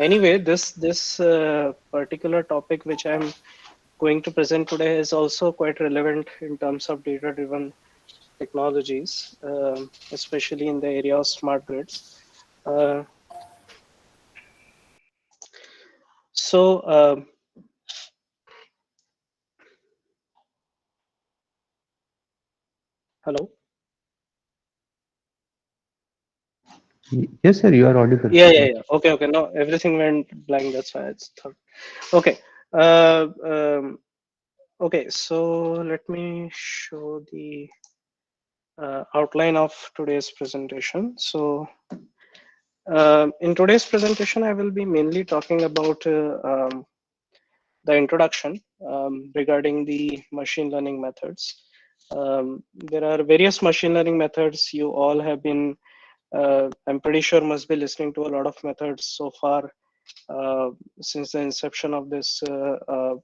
Anyway, this particular topic which I'm going to present today is also quite relevant in terms of data-driven technologies, especially in the area of smart grids. Uh, so, hello. Yes, sir, you are audible. Yeah. Okay, okay. No, everything went blank. That's why it's thought. Okay. Uh, um, okay. So let me show the outline of today's presentation. So in today's presentation, I will be mainly talking about the introduction regarding the machine learning methods. There are various machine learning methods. You all have been, I'm pretty sure, must be listening to a lot of methods so far uh, since the inception of this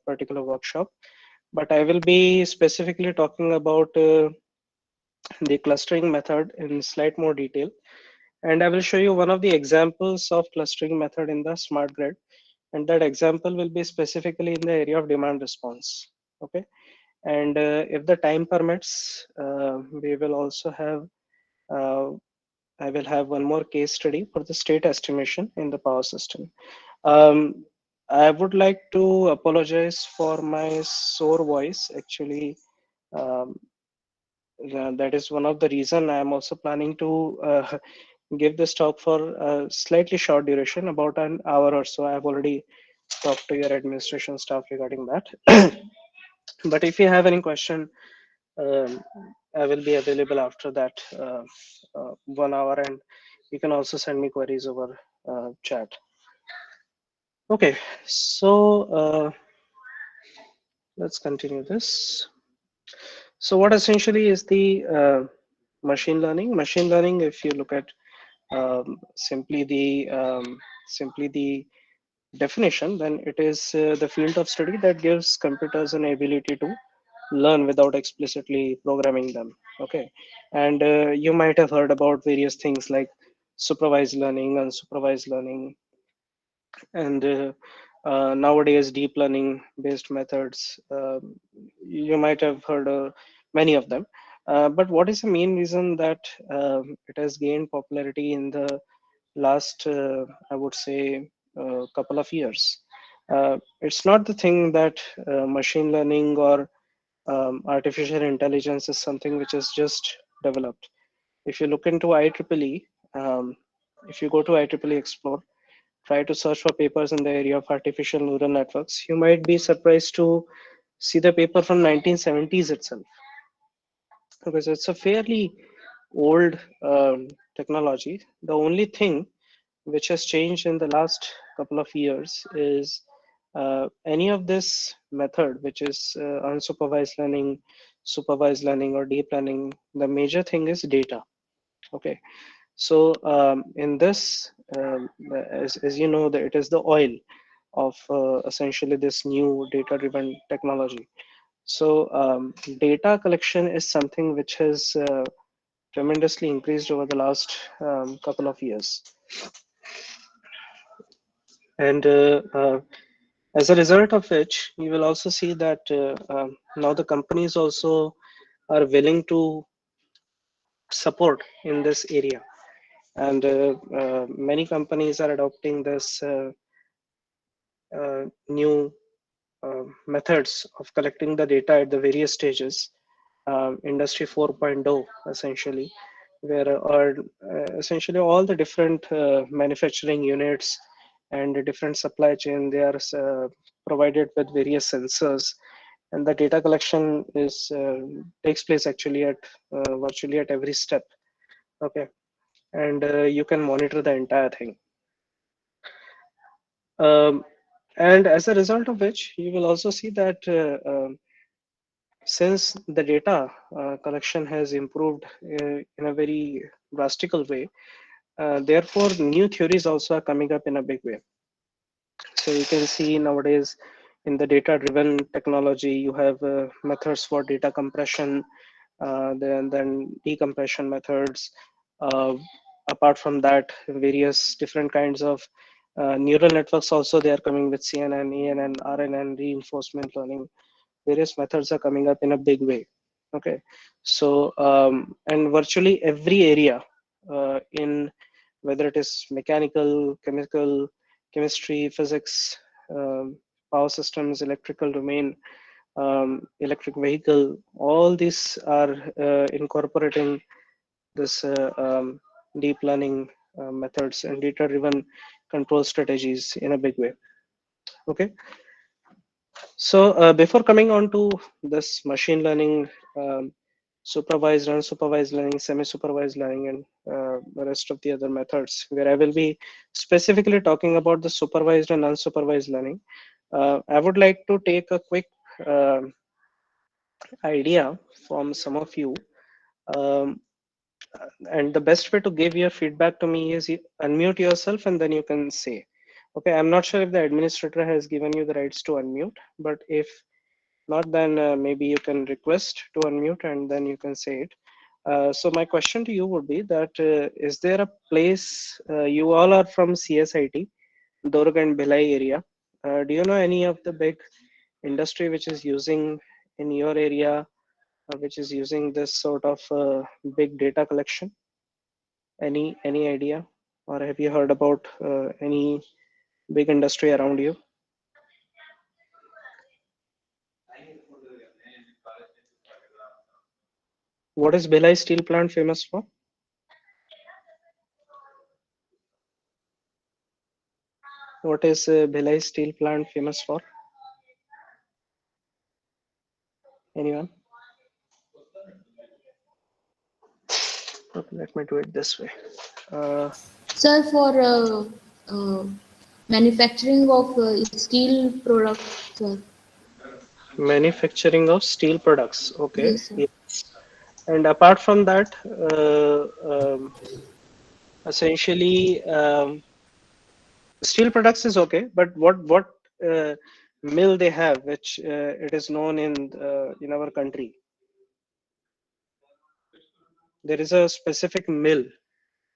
particular workshop. But I will be specifically talking about the clustering method in slight more detail. And I will show you one of the examples of clustering method in the smart grid. And that example will be specifically in the area of demand response. Okay. And if the time permits, we will also have, uh, I will have one more case study for the state estimation in the power system. Um, I would like to apologize for my sore voice. Actually, um, that is one of the reason I am also planning to give this talk for a slightly short duration, about an hour or so. I have already talked to your administration staff regarding that. But if you have any question, um, I will be available after that 1 hour, and you can also send me queries over chat. Okay, so let's continue this. So what essentially is the machine learning? Machine learning, if you look at simply the definition, then it is the field of study that gives computers an ability to learn without explicitly programming them. Okay, and you might have heard about various things like supervised learning, unsupervised learning, and nowadays deep learning based methods. You might have heard many of them. But what is the main reason that it has gained popularity in the last, I would say, couple of years? It's not the thing that machine learning or artificial intelligence is something which is just developed. If you look into IEEE, if you go to IEEE Explore, try to search for papers in the area of artificial neural networks, you might be surprised to see the paper from 1970s itself, because it's a fairly old technology. The only thing which has changed in the last couple of years is any of this method, which is unsupervised learning, supervised learning, or deep learning. The major thing is data. Okay, so in this, as you know, that it is the oil of essentially this new data-driven technology. So data collection is something which has tremendously increased over the last couple of years. And as a result of which, you will also see that now the companies also are willing to support in this area. And many companies are adopting this new methods of collecting the data at the various stages. Industry 4.0, essentially, where are essentially all the different manufacturing units and the different supply chain, they are provided with various sensors, and the data collection is takes place actually at virtually at every step. Okay, and you can monitor the entire thing. Um, and as a result of which, you will also see that since the data collection has improved in a very drastical way, therefore new theories also are coming up in a big way. So you can see nowadays in the data-driven technology, you have methods for data compression, then decompression methods. Uh, Apart from that, various different kinds of Neural networks also, they are coming with CNN, ENN, RNN, reinforcement learning. Various methods are coming up in a big way. Okay, so and virtually every area in, whether it is mechanical, chemical, chemistry, physics, power systems, electrical domain, electric vehicle, all these are incorporating this deep learning methods and data driven control strategies in a big way. Okay, so before coming on to this machine learning, supervised, unsupervised learning, semi-supervised learning, and the rest of the other methods, where I will be specifically talking about the supervised and unsupervised learning, I would like to take a quick uh, idea from some of you. Um, and the best way to give your feedback to me is you unmute yourself and then you can say. Okay, I'm not sure if the administrator has given you the rights to unmute, but if not, then maybe you can request to unmute and then you can say it. So my question to you would be that is there a place, you all are from CSIT, Durg and Bhilai area. Do you know any of the big industry which is using in your area, which is using this sort of big data collection? Any idea, or have you heard about any big industry around you? What is Bhilai steel plant famous for? What is Bhilai steel plant famous for? Anyone? Okay, let me do it this way. Uh, Sir, for uh, manufacturing of steel products, sir. Manufacturing of steel products. Okay. Yes, sir. Yes. And apart from that, essentially, steel products is okay. But what uh, mill they have, which it is known in our country? There is a specific mill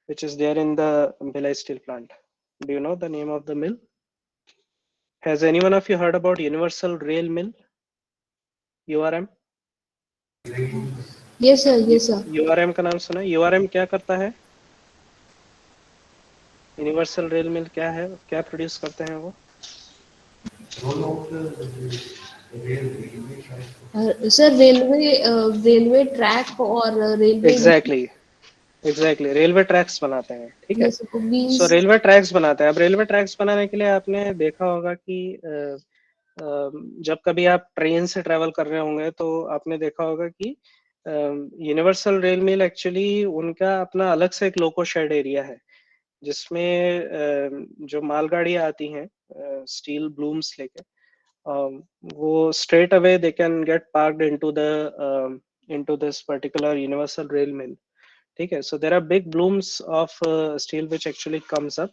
which is there in the Bhilai steel plant. Do you know the name of the mill? Has anyone of you heard about Universal Rail Mill, URM? Yes, sir. Yes, sir. URM का नाम सुना है? URM क्या करता है? Universal rail mill क्या है, क्या प्रोड्यूस करते हैं वो? Sir, railway track or railway. Exactly exactly railway tracks बनाते हैं, ठीक है. Yes, सो means. रेलवे ट्रैक्स बनाते हैं. अब रेलवे ट्रैक्स बनाने के लिए आपने देखा होगा कि जब कभी आप ट्रेन से ट्रेवल कर रहे होंगे तो आपने देखा होगा कि यूनिवर्सल रेल मिल एक्चुअली उनका अपना अलग से एक लोको शेड एरिया है, जिसमें जो मालगाड़ियां आती हैं स्टील ब्लूम्स लेके, वो straight away they can get parked into this particular universal rail mill. ठीक है. So there are big blooms of steel which actually comes up.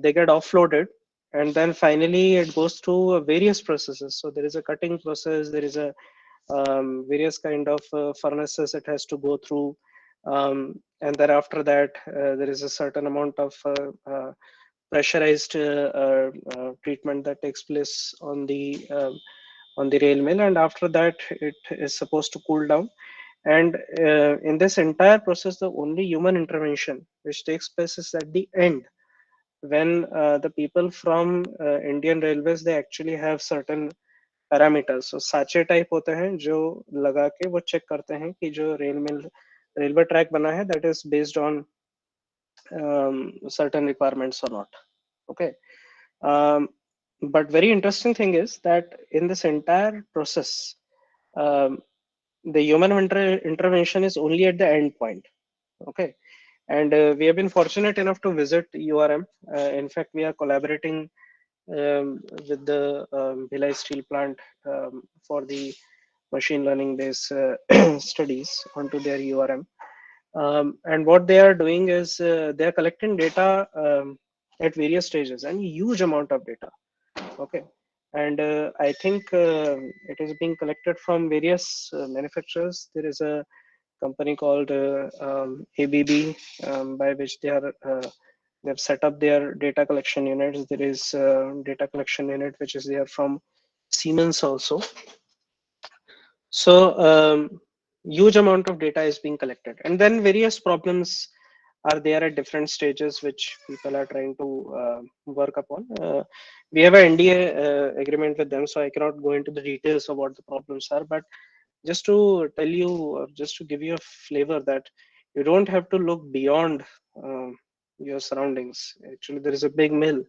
They get offloaded and then finally it goes through various processes. So there is a cutting process, there is a various kind of furnaces it has to go through, and then after that there is a certain amount of pressurized treatment that takes place on the rail mill, and after that it is supposed to cool down. And in this entire process, the only human intervention which takes place is at the end, when the people from Indian Railways, they actually have certain parameters, so साचे type होते हैं जो लगा के वो check करते हैं कि जो रेलवे ट्रैक बना है that is based on certain requirements or not. Okay. um, but very interesting thing is that in this entire process, um, the human intervention is only at the end point. Okay. And we have been fortunate enough to visit URM. In fact, we are collaborating with the Bhilai steel plant for the machine learning based studies onto their URM. And what they are doing is they are collecting data at various stages, and huge amount of data. Okay. And I think it is being collected from various manufacturers. There is a company called ABB, by which they are they've set up their data collection units. There is a data collection unit which is there from Siemens also. So huge amount of data is being collected, and then various problems are there at different stages which people are trying to work upon. We have an NDA agreement with them, so I cannot go into the details of what the problems are, but just to tell you, or just to give you a flavor that you don't have to look beyond your surroundings. Actually, there is a big mill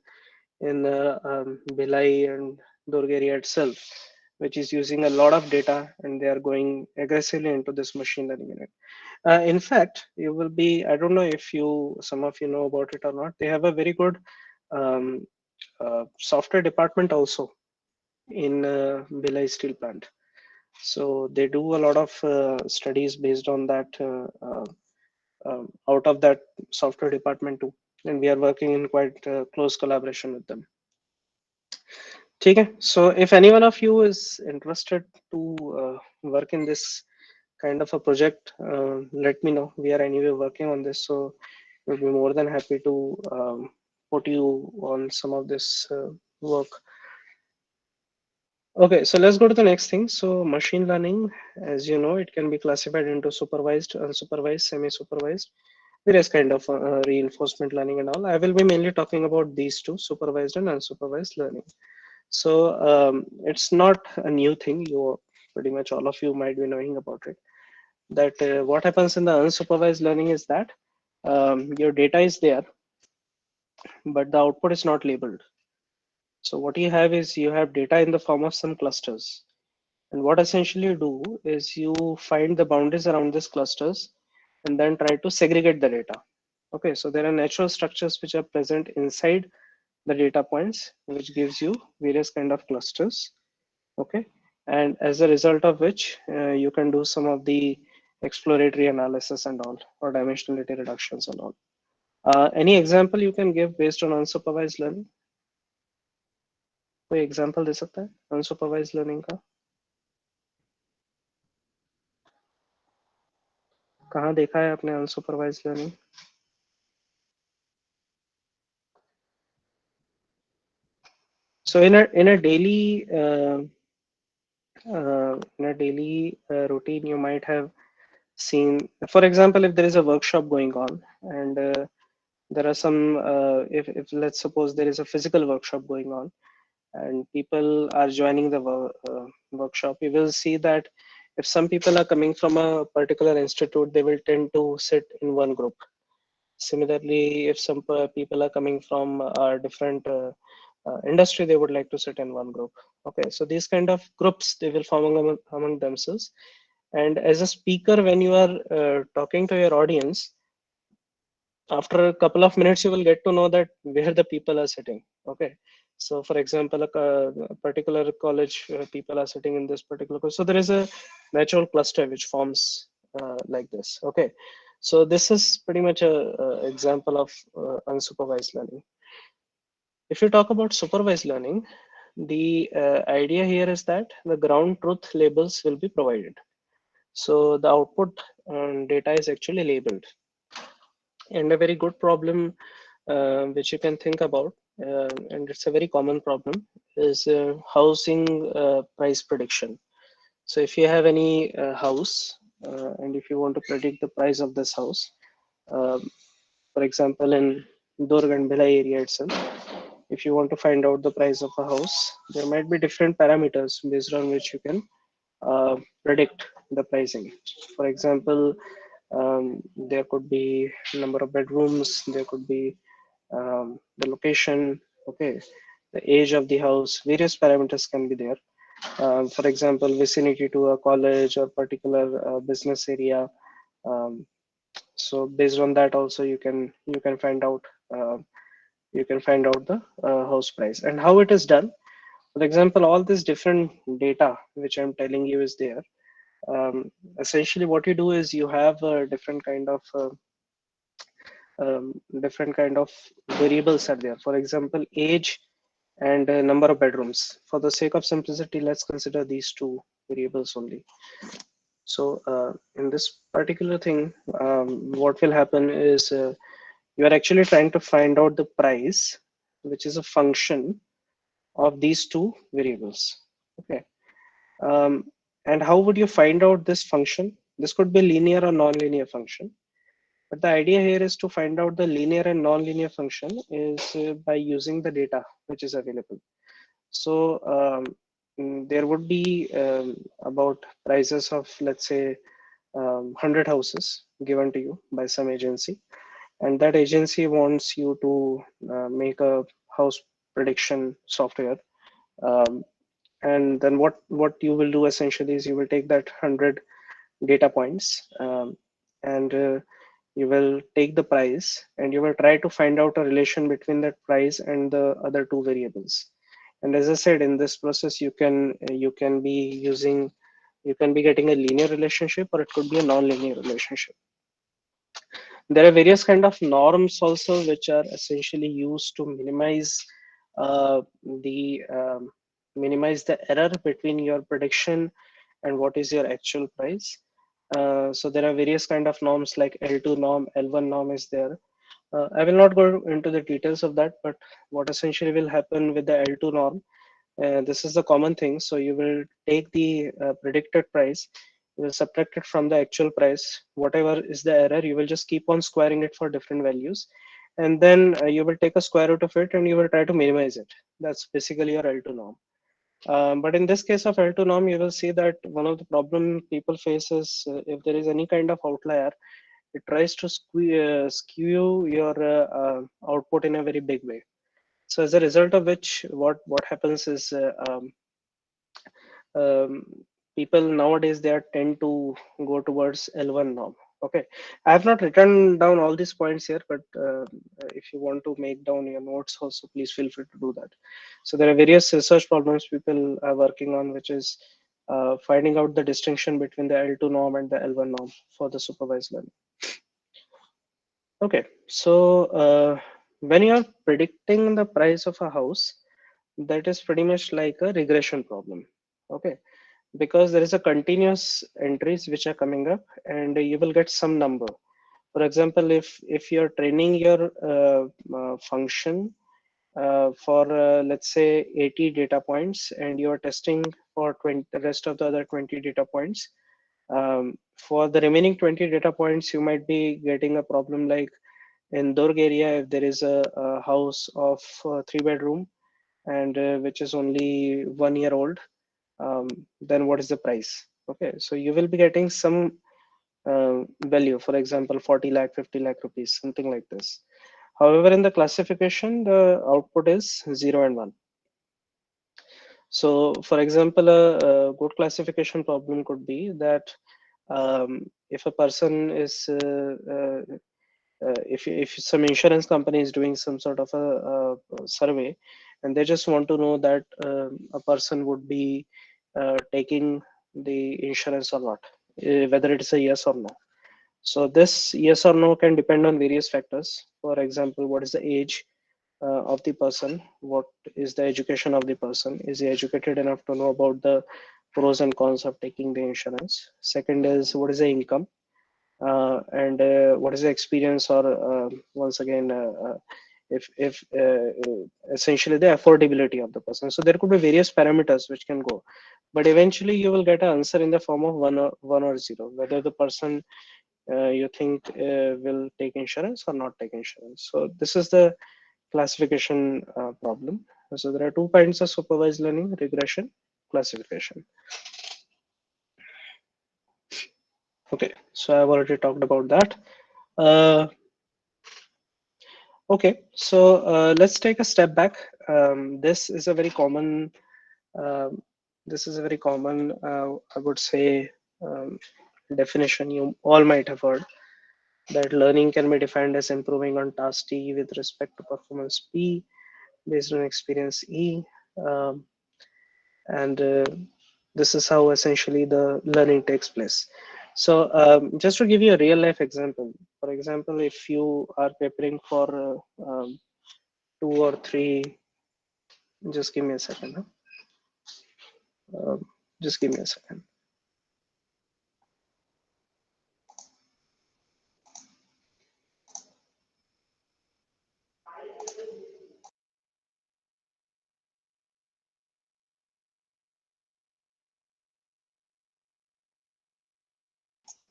in Bhilai and Durg area itself, which is using a lot of data, and they are going aggressively into this machine learning unit. In fact, you will be, I don't know if some of you know about it or not, they have a very good um, software department also in Bhilai steel plant. So they do a lot of studies based on that, out of that software department too. And we are working in quite close collaboration with them. Okay, so if any one of you is interested to work in this kind of a project, let me know. We are anyway working on this, so we'll be more than happy to put you on some of this work. Okay, so let's go to the next thing. So machine learning, as you know, it can be classified into supervised, unsupervised, semi-supervised, various kind of reinforcement learning and all. I will be mainly talking about these two, supervised and unsupervised learning. So it's not a new thing. You pretty much all of you might be knowing about it. That what happens in the unsupervised learning is that your data is there, but the output is not labeled. So what you have is you have data in the form of some clusters. And what essentially you do is you find the boundaries around these clusters and then try to segregate the data. Okay, so there are natural structures which are present inside the data points, which gives you various kind of clusters. Okay, and as a result of which you can do some of the exploratory analysis and all, or dimensionality reductions and all. Any example you can give based on unsupervised learning? कोई example दे सकता है unsupervised learning का? कहाँ देखा है आपने unsupervised learning? So in a daily routine, you might have seen, for example, if there is a workshop going on, and there are some, if let's suppose there is a physical workshop going on, and people are joining the workshop, you will see that if some people are coming from a particular institute, they will tend to sit in one group. Similarly, if some people are coming from a different industry, they would like to sit in one group. Okay, so these kind of groups, they will form among themselves. And as a speaker, when you are talking to your audience, after a couple of minutes, you will get to know that where the people are sitting. Okay, so for example, a particular college, people are sitting in this particular college. So there is a natural cluster which forms like this. Okay, so this is pretty much a example of unsupervised learning. If you talk about supervised learning, the idea here is that the ground truth labels will be provided. So the output data is actually labeled. And a very good problem which you can think about, and it's a very common problem, is housing price prediction. So if you have any house, and if you want to predict the price of this house, um, for example, in Durg and Bhilai area itself, if you want to find out the price of a house, there might be different parameters based on which you can predict the pricing. For example, there could be number of bedrooms, there could be the location, okay, the age of the house, various parameters can be there. For example, vicinity to a college or particular business area. Um, so based on that, also you can find out uh, the house price and how it is done. For example, all this different data which I'm telling you is there. Essentially, what you do is you have a different kind of variables are there. For example, age and number of bedrooms. For the sake of simplicity, let's consider these two variables only. So in this particular thing, what will happen is You are actually trying to find out the price, which is a function of these two variables. Okay. Um, and how would you find out this function? This could be linear or non-linear function. But the idea here is to find out the linear and non-linear function is by using the data which is available. So there would be about prices of, let's say, 100 houses given to you by some agency, and that agency wants you to make a house prediction software. Um, and then what you will do essentially is you will take that 100 data points, and you will take the price and you will try to find out a relation between that price and the other two variables. And as I said, in this process you can be using, you can be getting a linear relationship, or it could be a non-linear relationship. There are various kind of norms also which are essentially used to the minimize the error between your prediction and what is your actual price. So there are various kind of norms like L2 norm, L1 norm is there. I will not go into the details of that, but what essentially will happen with the L2 norm, this is the common thing. So you will take the predicted price, you will subtract it from the actual price. Whatever is the error, you will just keep on squaring it for different values. And then you will take a square root of it and you will try to minimize it. That's basically your L2 norm. But in this case of L2 norm, you will see that one of the problem people face is if there is any kind of outlier, it tries to skew your output in a very big way. So as a result of which, what happens is um, people nowadays they are tend to go towards L1 norm. Okay, I have not written down all these points here, but if you want to make down your notes also, please feel free to do that. So there are various research problems people are working on, which is finding out the distinction between the L2 norm and the L1 norm for the supervised learning. Okay, so when you are predicting the price of a house, that is pretty much like a regression problem. Okay, because there is a continuous entries which are coming up and you will get some number. For example, if you're training your function for let's say 80 data points and you're testing for 20, the rest of the other 20 data points, for the remaining 20 data points you might be getting a problem like in Durg area, if there is a house of 3 bedroom and which is only 1 year old, then what is the price? Okay, so you will be getting some value, for example 40 lakh, 50 lakh rupees, something like this. However, in the classification the output is 0 and 1. So for example, a good classification problem could be that if a person is if some insurance company is doing some sort of a survey and they just want to know that a person would be taking the insurance or not, whether it is a yes or no. So this yes or no can depend on various factors. For example, what is the age of the person? What is the education of the person? Is he educated enough to know about the pros and cons of taking the insurance? Second is what is the income? And what is the experience, or once again if essentially the affordability of the person. So there could be various parameters which can go, but eventually you will get an answer in the form of one or zero, whether the person you think will take insurance or not take insurance. So this is the classification problem. So there are two kinds of supervised learning: regression, classification. Okay, so I've already talked about that. uh, Okay, so let's take a step back. This is a very common, um, I would say, um, definition you all might have heard, that learning can be defined as improving on task T with respect to performance P based on experience E. Um, and this is how essentially the learning takes place. So just to give you a real life example, for example, if you are preparing for 2 or 3, just give me a second, huh? Just give me a second.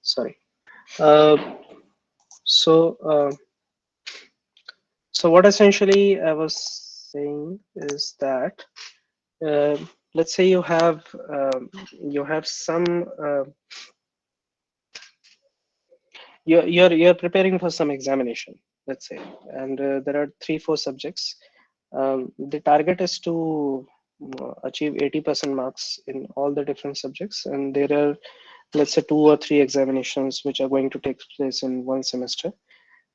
Sorry. Uh, so, so what essentially I was saying is that uh, let's say you have some you're preparing for some examination, let's say, and there are 3 4 subjects. The target is to achieve 80% marks in all the different subjects, and there are, let's say, 2 or 3 examinations which are going to take place in one semester.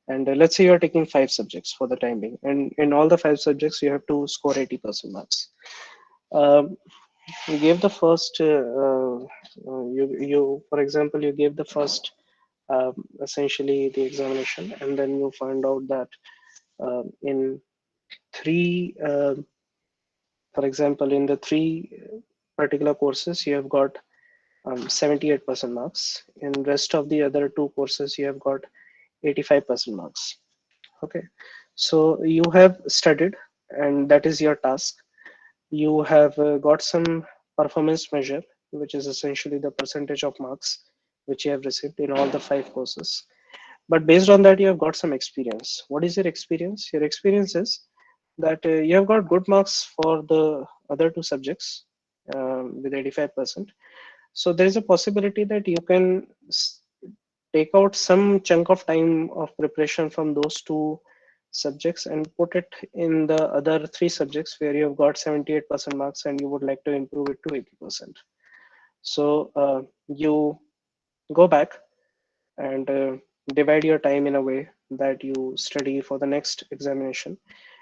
And let's say you're taking 5 subjects for the time being, and in all the 5 subjects you have to score 80% marks. um, you gave the first you for example, you gave the first essentially the examination, and then you find out that in three for example, in the 3 particular courses you have got 78% marks. In rest of the other 2 courses you have got 85% marks. Okay, so you have studied, and that is your task. You have got some performance measure, which is essentially the percentage of marks which you have received in all the 5 courses. But based on that, you have got some experience. What is your experience? Your experience is that you have got good marks for the other 2 subjects with 85%. So there is a possibility that you can take out some chunk of time of preparation from those 2 subjects and put it in the other 3 subjects where you have got 78% marks and you would like to improve it to 80%. So you go back and divide your time in a way that you study for the next examination,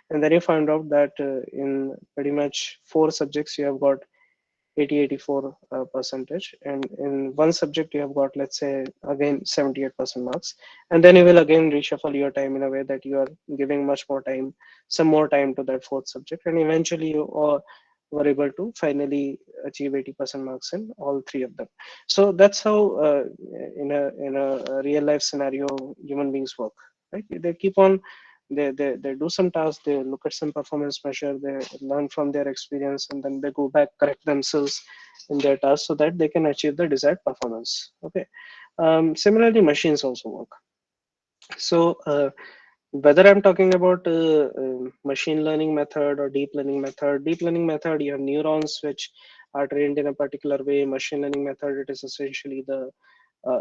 and then you find out that in pretty much 4 subjects you have got 80 84 percentage, and in one subject you have got, let's say, again 78% marks, and then you will again reshuffle your time in a way that you are giving much more time, some more time to that fourth subject, and eventually you were able to finally achieve 80% marks in all 3 of them. So that's how in a real life scenario human beings work, right? They keep on, they do some tasks, they look at some performance measure, they learn from their experience, and then they go back, correct themselves in their tasks so that they can achieve the desired performance. Okay. Similarly, machines also work. So whether I'm talking about machine learning method or deep learning method, you have neurons which are trained in a particular way. Machine learning method, it is essentially the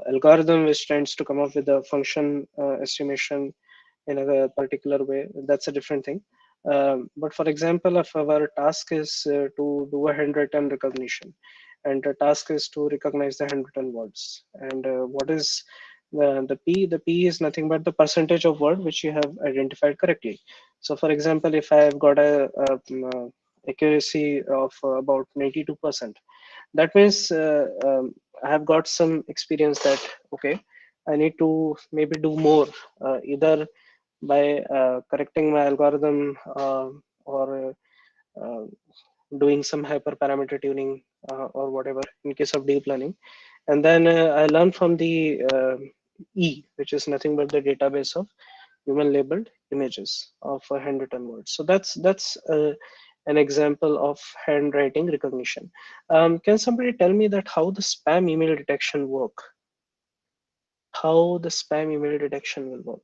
algorithm which tends to come up with a function estimation in a particular way. That's a different thing. But for example, if our task is to do a handwritten recognition, and the task is to recognize the handwritten words, and what is the p? The p is nothing but the percentage of word which you have identified correctly. So for example, if I have got a accuracy of about 92%, that means I have got some experience that, okay, I need to maybe do more, either by correcting my algorithm, or uh, doing some hyperparameter tuning, or whatever in case of deep learning. And then I learn from the E, which is nothing but the database of human labeled images of handwritten words. So that's an example of handwriting recognition. Can somebody tell me that how the spam email detection work? How the spam email detection will work?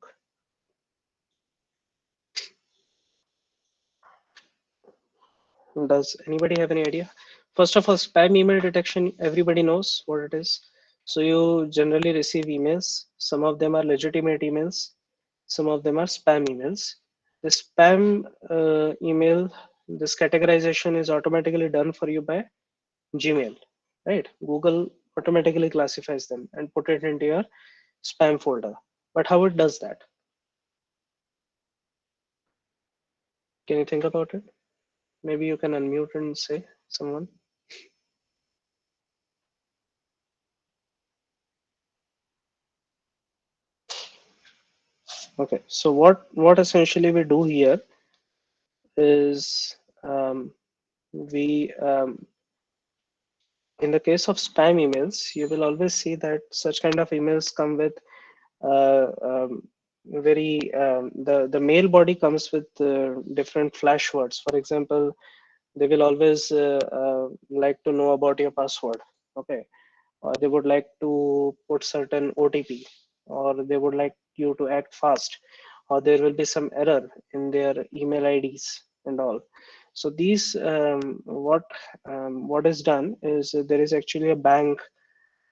Does anybody have any idea? First of all, spam email detection, everybody knows what it is. So you generally receive emails. Some of them are legitimate emails. Some of them are spam emails. The spam email, this categorization is automatically done for you by Gmail, right? Google automatically classifies them and put it into your spam folder. But how it does that? Can you think about it? Maybe you can unmute and say someone. Okay, so what essentially we do here is we in the case of spam emails, you will always see that such kind of emails come with uh, um, very the mail body comes with different flash words. For example, they will always like to know about your password. Okay, or they would like to put certain OTP, or they would like you to act fast, or there will be some error in their email IDs and all. So these what is done is there is actually a bank,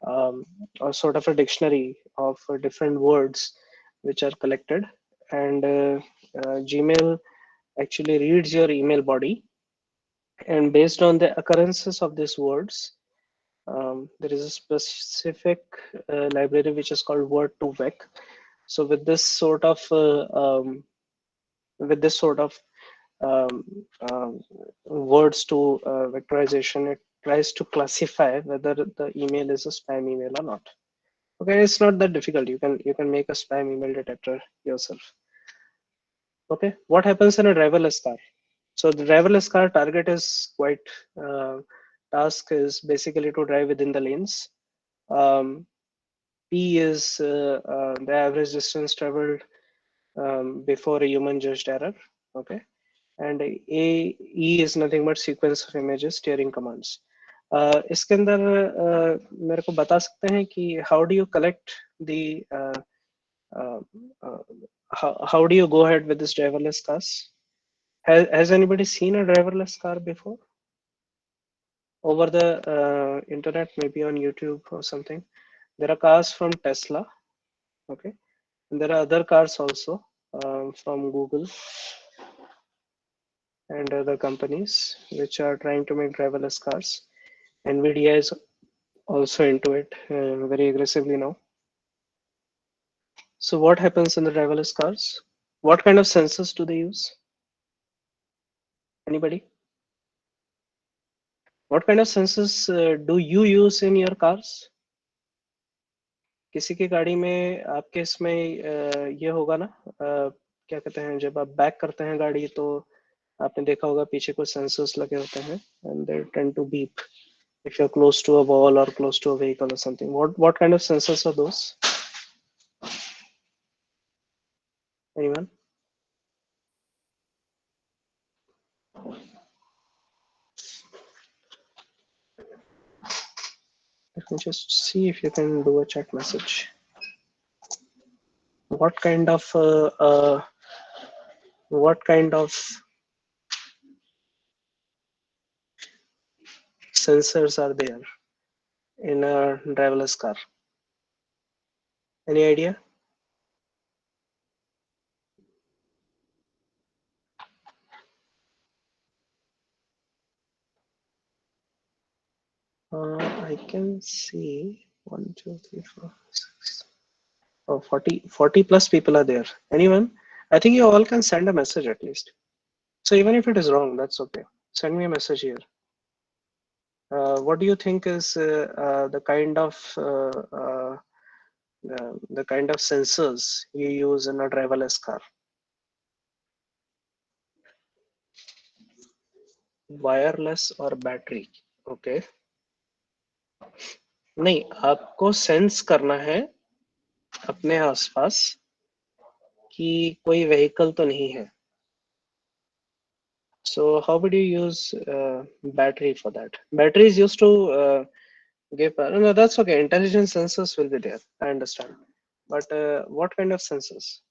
or sort of a dictionary of different words which are collected, and Gmail actually reads your email body, and based on the occurrences of these words, there is a specific library which is called word2vec. So with this sort of um, um, words to vectorization, it tries to classify whether the email is a spam email or not. Okay, it's not that difficult. You can make a spam email detector yourself. Okay, what happens in a driverless car? So the driverless car target is quite task is basically to drive within the lanes. P is the average distance traveled before a human judged error. Okay, and E is nothing but sequence of images steering commands. इसके अंदर मेरे को बता सकते हैं कि how do you collect the uh, uh, how do you go ahead with this driverless cars? Has anybody seen a driverless car before over the internet, maybe on YouTube or something? There are cars from Tesla, okay, and there are other cars also from Google and other companies which are trying to make driverless cars. NVIDIA is also into it very aggressively now. So what happens in the driverless cars? What kind of sensors do they use? Anybody? What kind of sensors do you use in your cars? किसी की गाड़ी में आपके इसमें ये होगा ना, क्या कहते हैं, जब आप बैक करते हैं गाड़ी तो आपने देखा होगा पीछे कुछ सेंसर्स लगे होते हैं, and they tend to beep if you're close to a wall or close to a vehicle or something. What kind of sensors are those? Anyone? Let me just see if you can do a chat message. What kind of what kind of sensors are there in a driverless car? Any idea? I can see 1, 2, 3, 4, 6. Oh, 40 plus people are there. Anyone? I think you all can send a message at least. So even if it is wrong, that's okay. Send me a message here. What do you think is the kind of sensors you use in a driverless car? Wireless or battery? Okay. नहीं, आपको sense करना है अपने आसपास कि कोई vehicle तो नहीं है. So how would you use battery for that? Battery is used to give power. No, that's okay. Intelligent sensors will be there. I understand. But what kind of sensors?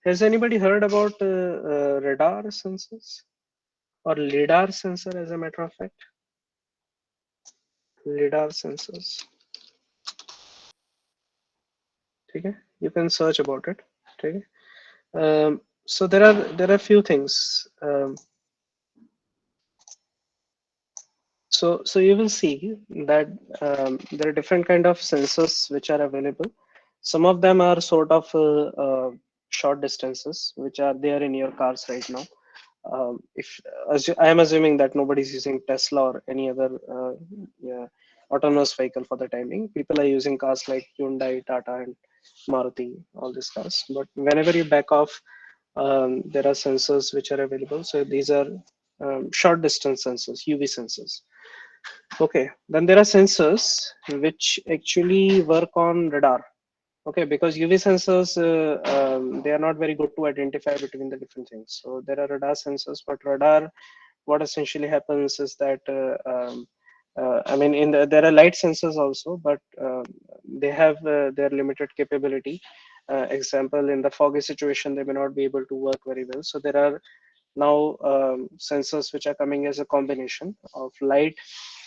Has anybody heard about radar sensors or lidar sensor? As a matter of fact, lidar sensors. Okay, you can search about it. Okay. So there are few things. So you will see that there are different kind of sensors which are available. Some of them are sort of short distances, which are there in your cars right now. If I am assuming that nobody's using Tesla or any other yeah, autonomous vehicle for the time being. People are using cars like Hyundai, Tata, and Maruti, all these cars. But whenever you back off, there are sensors which are available. So these are short distance sensors, UV sensors. Okay, then there are sensors which actually work on radar. Okay, because UV sensors, they are not very good to identify between the different things. So there are radar sensors, but radar, what essentially happens is that I mean, there are light sensors also, but they have their limited capability. Example, in the foggy situation, they may not be able to work very well. So there are now sensors which are coming as a combination of light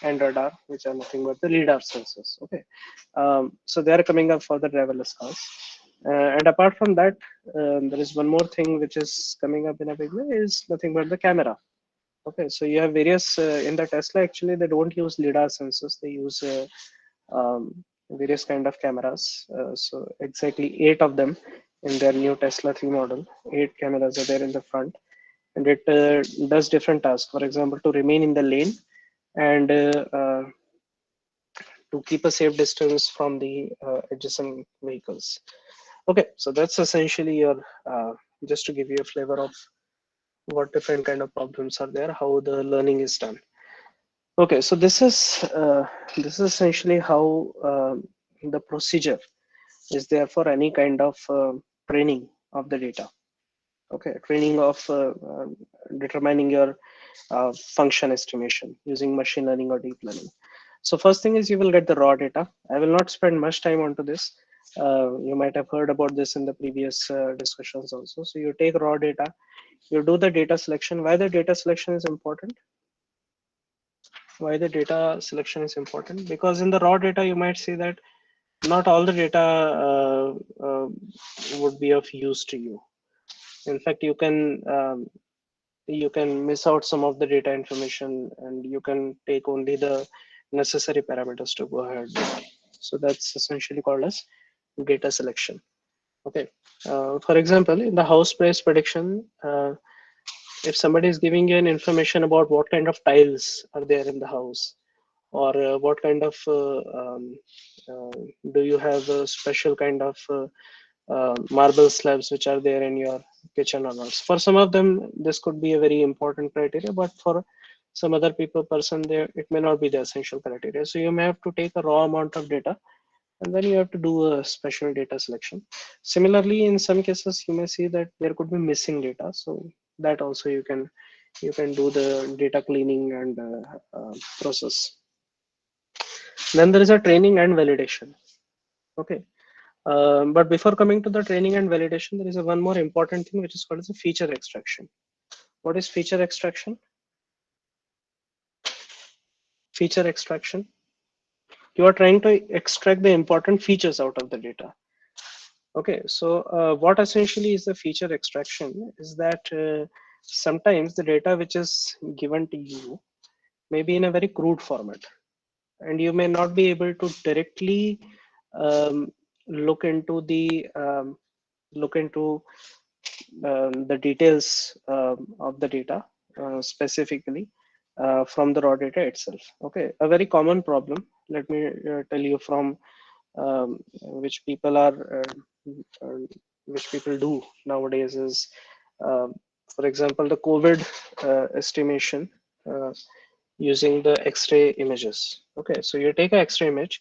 and radar, which are nothing but the lidar sensors. Okay, so they are coming up for the driverless cars. And apart from that, there is one more thing which is coming up in a big way, is nothing but the camera. Okay, so you have various in the Tesla. Actually, they don't use lidar sensors. They use various kind of cameras. So exactly 8 of them in their new Tesla 3 model. 8 cameras are there in the front, and it does different tasks. For example, to remain in the lane and to keep a safe distance from the adjacent vehicles. Okay, so that's essentially your just to give you a flavor of what different kind of problems are there, how the learning is done. Okay, so this is essentially how the procedure is there for any kind of training of the data. Okay, training of determining your function estimation using machine learning or deep learning. So first thing is you will get the raw data. I will not spend much time onto this. You might have heard about this in the previous discussions also. So you take raw data, you do the data selection. Why the data selection is important? Why the data selection is important? Because in the raw data, you might see that not all the data would be of use to you. In fact, you can miss out some of the data information, and you can take only the necessary parameters to go ahead. So that's essentially called as data selection. Okay. For example, in the house price prediction, if somebody is giving you an information about what kind of tiles are there in the house, or what kind of uh, do you have a special kind of marble slabs which are there in your kitchen or not. For some of them this could be a very important criteria, but for some other people person there it may not be the essential criteria. So you may have to take a raw amount of data, and then you have to do a special data selection. Similarly, in some cases you may see that there could be missing data, so that also you can do the data cleaning and process. Then there is a training and validation. Okay. But before coming to the training and validation, there is a one more important thing which is called as a feature extraction. What is feature extraction? Feature extraction. You are trying to extract the important features out of the data. Okay, so what essentially is the feature extraction is that sometimes the data which is given to you may be in a very crude format, and you may not be able to directly um, look into the look into the details of the data specifically from the raw data itself. Okay, a very common problem. Let me tell you from which people are uh, which people do nowadays is, um, for example, the COVID estimation using the X-ray images. Okay, so you take an X-ray image,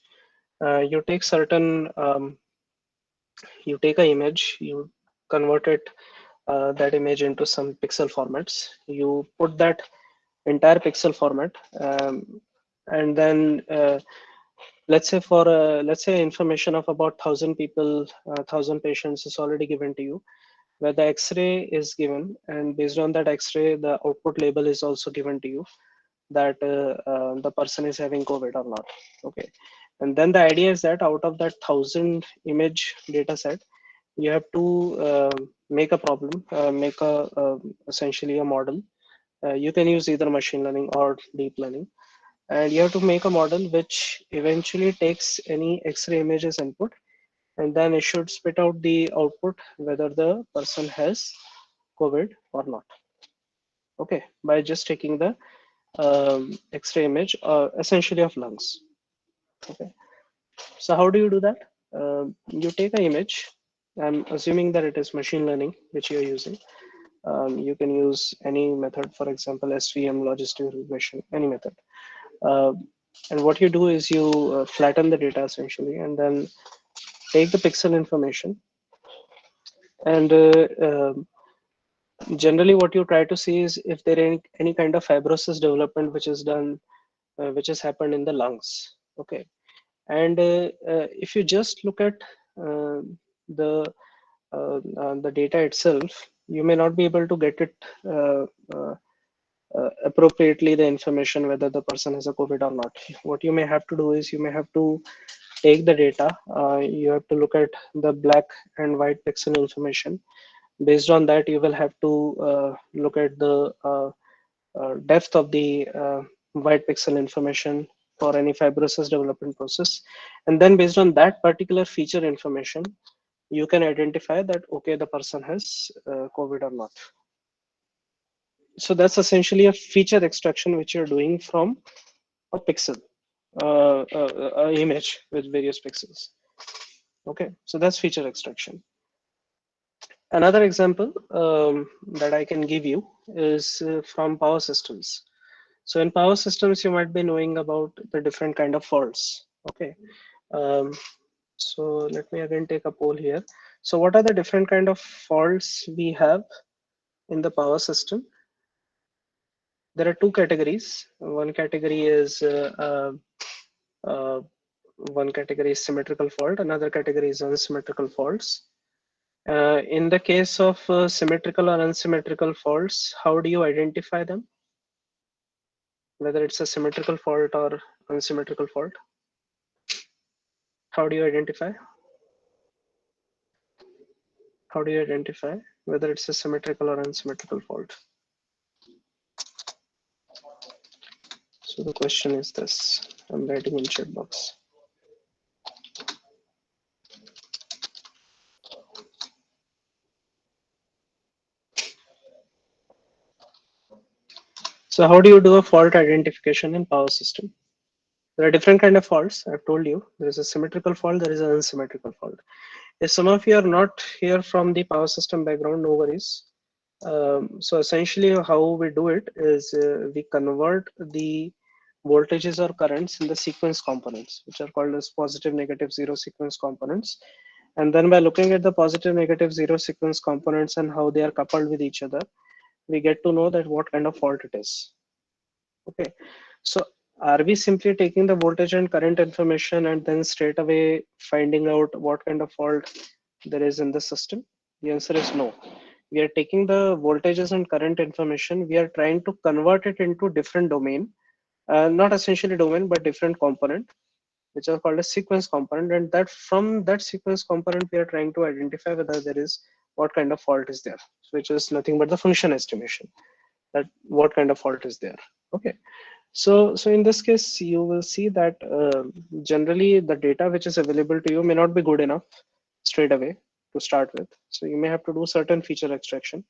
you take certain you take an image, you convert it that image into some pixel formats. You put that entire pixel format, and then let's say information of about 1,000 people, 1,000 patients is already given to you, where the X-ray is given, and based on that X-ray, the output label is also given to you that the person is having COVID or not. Okay, and then the idea is that out of that 1,000 image data set, you have to make a problem, make a essentially a model. You can use either machine learning or deep learning, and you have to make a model which eventually takes any X-ray images input, and then it should spit out the output whether the person has COVID or not. Okay, by just taking the X-ray image, essentially of lungs. Okay, so how do you do that? You take an image. I'm assuming that it is machine learning which you're using. You can use any method, for example, SVM, logistic regression, any method. Uh, and what you do is you flatten the data essentially, and then take the pixel information. And generally, what you try to see is if there any kind of fibrosis development which is done which has happened in the lungs. Okay, and if you just look at uh, the the data itself, you may not be able to get it uh, uh, appropriately, the information whether the person has a COVID or not. What you may have to do is you may have to take the data. You have to look at the black and white pixel information. Based on that, you will have to look at the depth of the white pixel information for any fibrosis development process. And then based on that particular feature information, you can identify that, okay, the person has COVID or not. So that's essentially a feature extraction which you're doing from a pixel, image with various pixels. Okay, so that's feature extraction. Another example that I can give you is from power systems. So in power systems, you might be knowing about the different kind of faults. Okay, um, so let me again take a poll here. So what are the different kind of faults we have in the power system? There are two categories. One category is symmetrical fault. Another category is unsymmetrical faults. In the case of symmetrical or unsymmetrical faults, how do you identify them? Whether it's a symmetrical fault or unsymmetrical fault? How do you identify? How do you identify whether it's a symmetrical or unsymmetrical fault? So the question is this. I'm writing in chat box. So how do you do a fault identification in power system? There are different kind of faults. I've told you there is a symmetrical fault, there is an unsymmetrical fault. If some of you are not here from the power system background, no worries. So essentially how we do it is we convert the voltages or currents in the sequence components, which are called as positive, negative, zero sequence components. And then by looking at the positive, negative, zero sequence components and how they are coupled with each other, we get to know that what kind of fault it is. Okay, so are we simply taking the voltage and current information and then straight away finding out what kind of fault there is in the system? The answer is no. We are taking the voltages and current information, we are trying to convert it into different domain, not essentially domain, but different component, which are called a sequence component. And that from that sequence component, we are trying to identify whether there is what kind of fault is there, which is nothing but the function estimation, that what kind of fault is there. Okay, so in this case, you will see that generally the data which is available to you may not be good enough straight away to start with. So you may have to do certain feature extraction.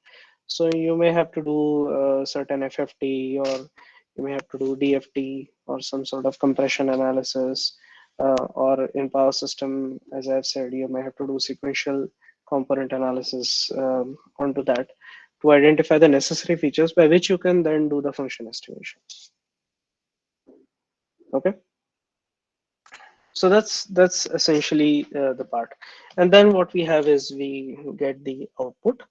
So you may have to do certain FFT, or you may have to do DFT, or some sort of compression analysis, or in power system, as I've said, you may have to do sequential component analysis onto that to identify the necessary features by which you can then do the function estimation. Okay, so that's essentially the part. And then what we have is we get the output,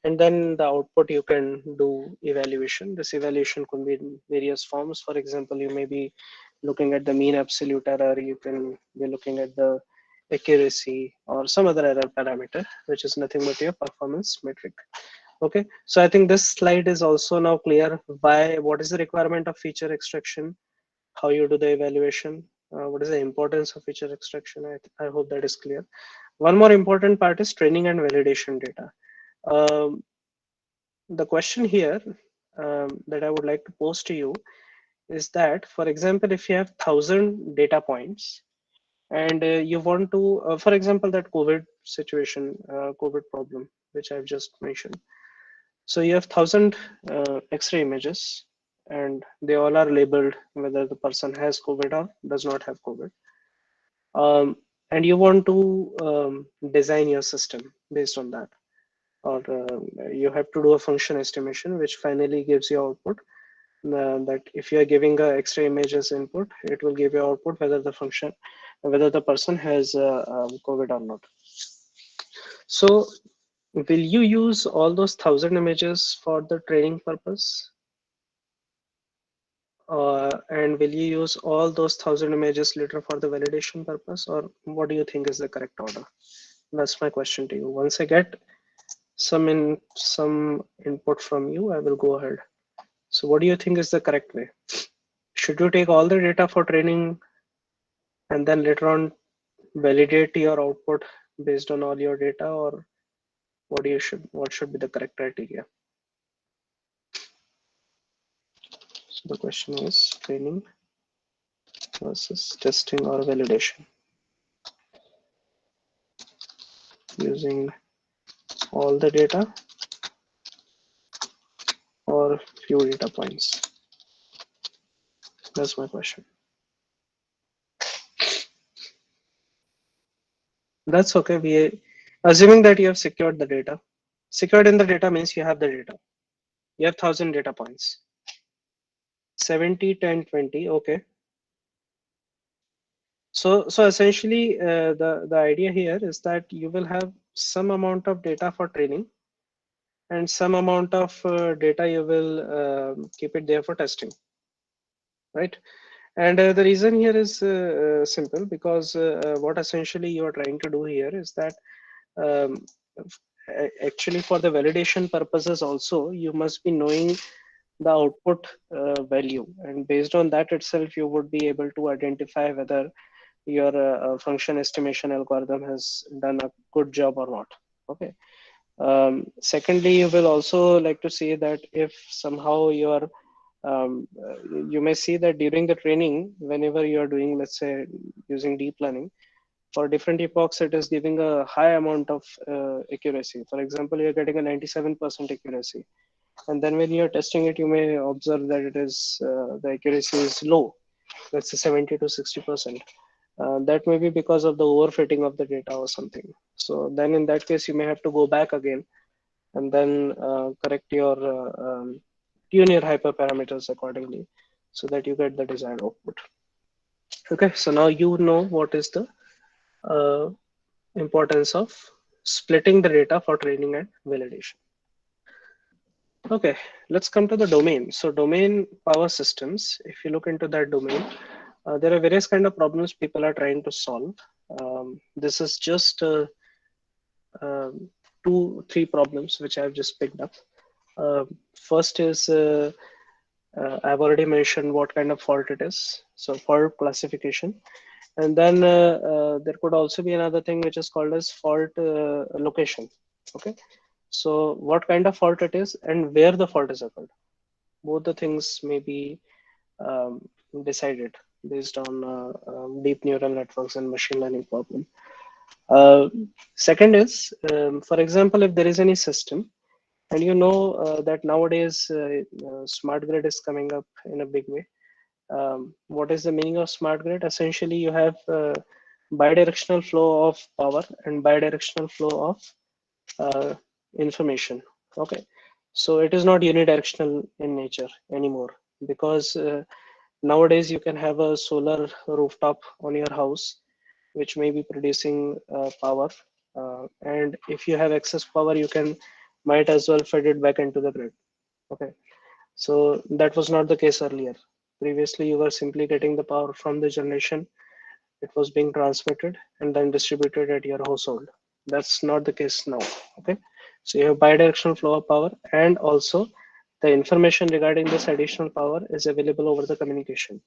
and then the output you can do evaluation. This evaluation could be in various forms. For example, you may be looking at the mean absolute error, you can be looking at the accuracy or some other error parameter, which is nothing but your performance metric. Okay, so I think this slide is also now clear why, what is the requirement of feature extraction, how you do the evaluation, what is the importance of feature extraction. I hope that is clear. One more important part is training and validation data. Um, the question here that I would like to pose to you is that, for example, if you have 1,000 data points and you want to, for example, that COVID situation, COVID problem, which I've just mentioned. So you have 1,000 X-ray images, and they all are labeled whether the person has COVID or does not have COVID. And you want to design your system based on that, or you have to do a function estimation, which finally gives you output. That if you are giving a X-ray image as input, it will give you output whether the function, whether the person has COVID or not. So will you use all those 1,000 images for the training purpose? And will you use all those 1,000 images later for the validation purpose, or what do you think is the correct order? That's my question to you. Once I get some input from you, I will go ahead. So what do you think is the correct way? Should you take all the data for training and then later on validate your output based on all your data, or what should be the correct criteria? So the question is training versus testing or validation using all the data or few data points. That's my question. That's okay. We assuming that you have secured the data. Secured in the data means you have the data. You have 1,000 data points. 70, 10, 20. Okay. So essentially, the idea here is that you will have some amount of data for training and some amount of data you will keep it there for testing, right? And the reason here is simple, because what essentially you are trying to do here is that um, actually for the validation purposes also, you must be knowing the output value, and based on that itself you would be able to identify whether your function estimation algorithm has done a good job or not. Okay. Secondly, you will also like to see that if somehow you may see that during the training, whenever you are doing, let's say, using deep learning, for different epochs, it is giving a high amount of accuracy. For example, you're getting a 97% accuracy. And then when you're testing it, you may observe that the accuracy is low, let's say 70 to 60%. That may be because of the overfitting of the data or something. So then in that case, you may have to go back again and then correct your tune your hyperparameters accordingly so that you get the desired output. Okay, so now you know what is the uh, importance of splitting the data for training and validation. Okay, let's come to the domain. So domain power systems, if you look into that domain, there are various kind of problems people are trying to solve. This is just um, 2, 3 problems which I've just picked up. First is I've already mentioned what kind of fault it is. So fault classification. And then there could also be another thing which is called as fault location. Okay. So what kind of fault it is and where the fault is occurred. Both the things may be um, decided based on deep neural networks and machine learning problem. Uh, Second is, for example, if there is any system, and you know that nowadays smart grid is coming up in a big way. What is the meaning of smart grid? Essentially, you have bidirectional flow of power and bidirectional flow of information. Okay, so it is not unidirectional in nature anymore, because nowadays you can have a solar rooftop on your house which may be producing power, and if you have excess power you can might as well feed it back into the grid. Okay, so that was not the case earlier. Previously you were simply getting the power from the generation, it was being transmitted and then distributed at your household. That's not the case now. Okay, so you have bidirectional flow of power, and also the information regarding this additional power is available over the communication.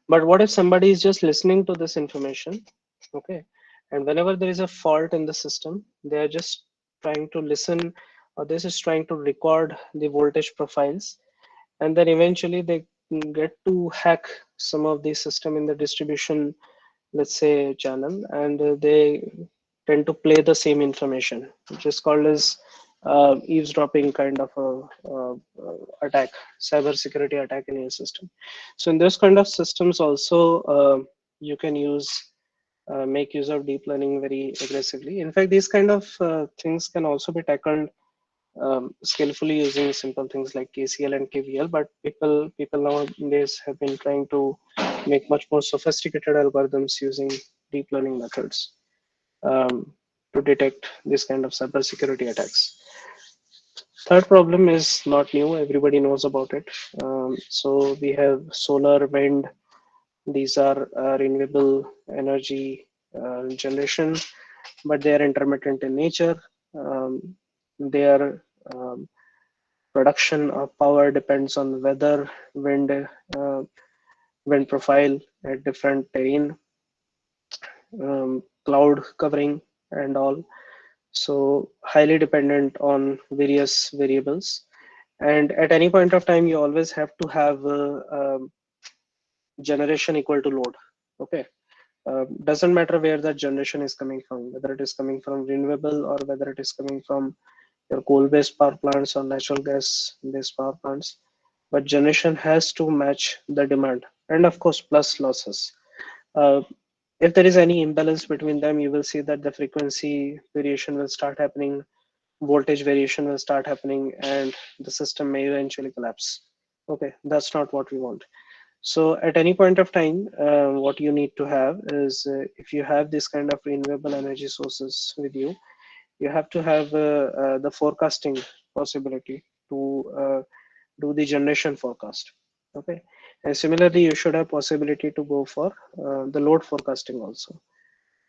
But what if somebody is just listening to this information? Okay, and whenever there is a fault in the system, they are just trying to listen, or this is trying to record the voltage profiles, and then eventually they get to hack some of the system in the distribution, let's say, channel, and they tend to play the same information, which is called as eavesdropping kind of attack, cyber security attack in your system. So in those kind of systems also, you can make use of deep learning very aggressively. In fact, these kind of things can also be tackled skillfully using simple things like KCL and KVL, but people nowadays have been trying to make much more sophisticated algorithms using deep learning methods to detect this kind of cybersecurity attacks. Third problem is not new. Everybody knows about it. So we have solar, wind. These are renewable energy generation, but they are intermittent in nature. Their production of power depends on weather, wind profile at different terrain, cloud covering, and all. So highly dependent on various variables. And at any point of time, you always have to have generation equal to load. Okay. Doesn't matter where that generation is coming from, whether it is coming from renewable or whether it is coming from your coal-based power plants or natural gas-based power plants. But generation has to match the demand, and of course, plus losses. Uh, if there is any imbalance between them, you will see that the frequency variation will start happening, voltage variation will start happening, and the system may eventually collapse. Okay, that's not what we want. So at any point of time, what you need to have is if you have this kind of renewable energy sources with you, you have to have the forecasting possibility to do the generation forecast. Okay, and similarly, you should have possibility to go for the load forecasting also.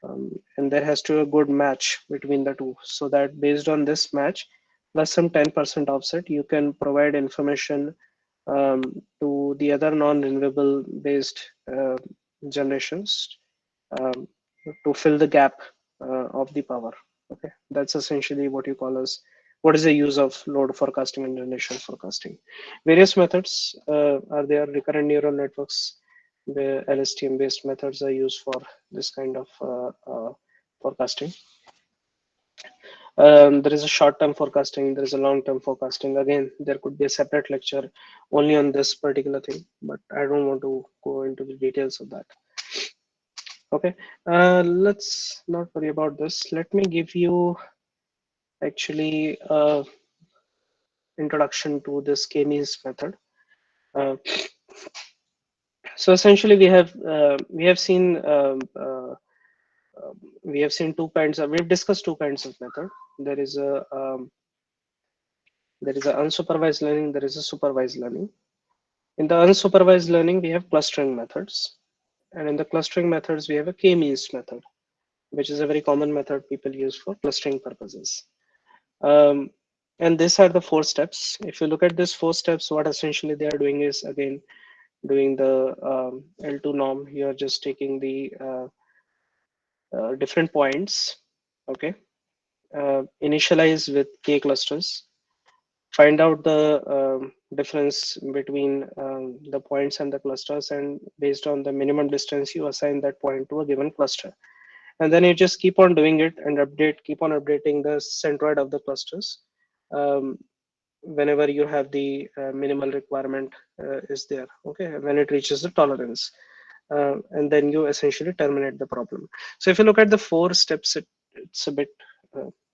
And there has to be a good match between the two, so that based on this match plus some 10% offset, you can provide information to the other non-renewable based generations um, to fill the gap of the power. Okay, that's essentially what you call as what is the use of load forecasting and generation forecasting. Various methods are there. Recurrent neural networks, the LSTM based methods are used for this kind of forecasting. There is a short-term forecasting, there is a long-term forecasting. Again, there could be a separate lecture only on this particular thing, but I don't want to go into the details of that. Okay, let's not worry about this. Let me give you actually introduction to this K-means method. Uh, so essentially, we have seen we have seen two kinds of, we've discussed two kinds of method. There is a unsupervised learning, there is a supervised learning. In the unsupervised learning, we have clustering methods. And in the clustering methods, we have a K-means method, which is a very common method people use for clustering purposes. Um, and these are the four steps. If you look at these four steps, what essentially they are doing is, again, doing the L2 norm. You're just taking the different points, okay? Initialize with K clusters, find out the difference between the points and the clusters, and based on the minimum distance, you assign that point to a given cluster. And then you just keep on doing it and keep on updating the centroid of the clusters um, whenever you have the minimal requirement is there, okay, when it reaches the tolerance. And then you essentially terminate the problem. So if you look at the four steps, it's a bit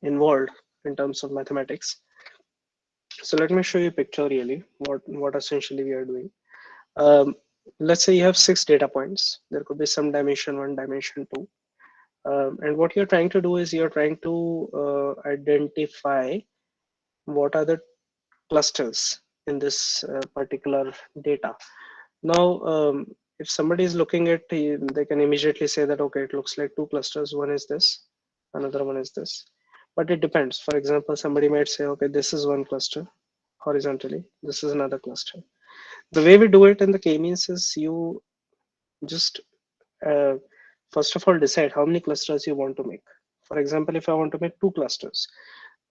involved in terms of mathematics. So let me show you a picture really, what essentially we are doing. Um, let's say you have 6 data points. There could be some dimension 1, dimension 2. And what you're trying to do is you're trying to identify what are the clusters in this particular data. Now, if somebody is looking at, they can immediately say that, okay, it looks like two clusters. One is this, another one is this. But it depends. For example, somebody might say, okay, this is one cluster horizontally, this is another cluster. The way we do it in the k-means is you just uh, first of all decide how many clusters you want to make. For example, if I want to make two clusters,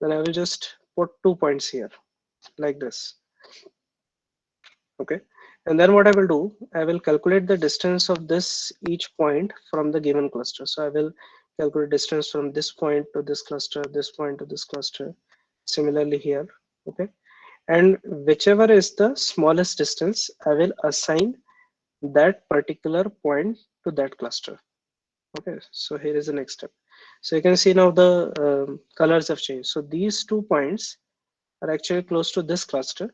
then I will just put 2 points here like this. Okay, and then what I will do, I will calculate the distance of this each point from the given cluster. So I will calculate distance from this point to this cluster, this point to this cluster, similarly here. Okay, and whichever is the smallest distance, I will assign that particular point to that cluster. Okay, so here is the next step. So you can see now the colors have changed. So these 2 points are actually close to this cluster,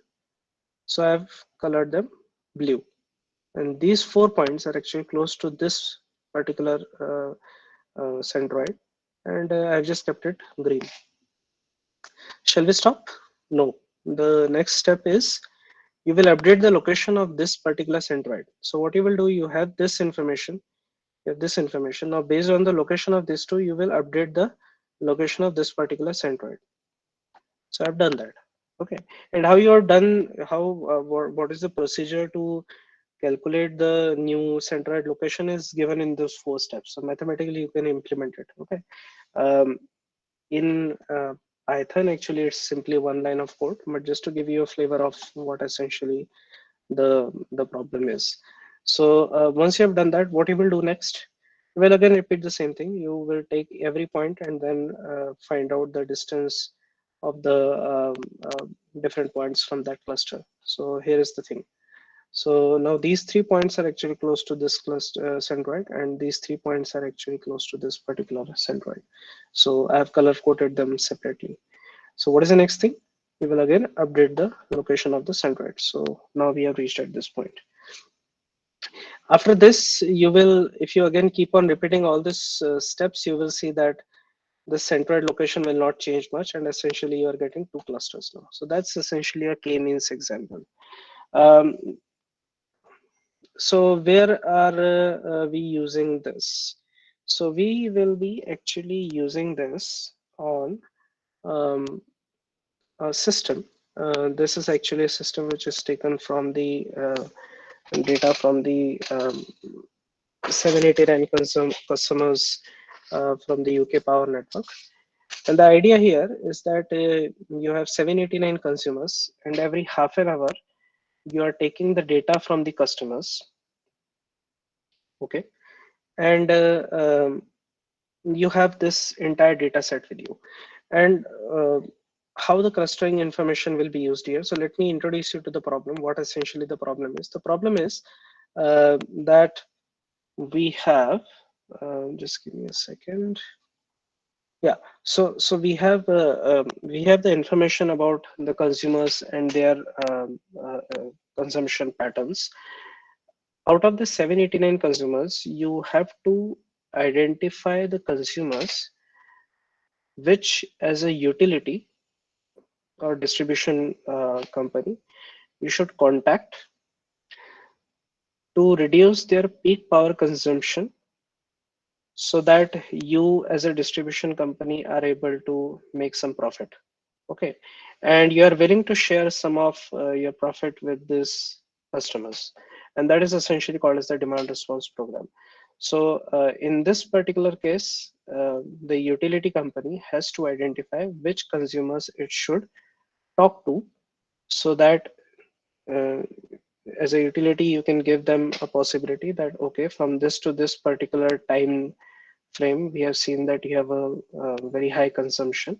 so I've colored them blue, and these 4 points are actually close to this particular centroid, and I've just kept it green. Shall we stop? No. the next step is you will update the location of this particular centroid. So what you will do, you have this information, you have this information. Now based on the location of these two, you will update the location of this particular centroid. So I've done that. Okay. And how you are done, how, what is the procedure to calculate the new centroid location is given in those 4 steps. So mathematically you can implement it. Okay. Um, in Python, actually, it's simply one line of code, but just to give you a flavor of what essentially the problem is. So once you have done that, what you will do next? You will again repeat the same thing. You will take every point and then find out the distance of the different points from that cluster. So here is the thing. So now these 3 points are actually close to this cluster centroid, and these 3 points are actually close to this particular centroid. So I have color coded them separately. So what is the next thing? We will again update the location of the centroid. So now we have reached at this point. After this, you will, if you again keep on repeating all these steps, you will see that the centroid location will not change much, and essentially you are getting 2 clusters now. So that's essentially a k-means example. Um, so where are we using this? So we will be actually using this on um, a system. This is actually a system which is taken from the data from the 789 customers from the UK power network. And the idea here is that you have 789 consumers, and every half an hour you are taking the data from the customers. Okay. And you have this entire data set with you. And how the clustering information will be used here. So let me introduce you to the problem, what essentially the problem is. The problem is that we have, just give me a second. Yeah, so we have the information about the consumers and their consumption patterns. Out of the 789 consumers, you have to identify the consumers which, as a utility or distribution company, you should contact to reduce their peak power consumption, so that you as a distribution company are able to make some profit. Okay. And you are willing to share some of your profit with these customers, and that is essentially called as the demand response program. So in this particular case, the utility company has to identify which consumers it should talk to, so that uh, as a utility you can give them a possibility that, okay, from this to this particular time frame, we have seen that you have a very high consumption.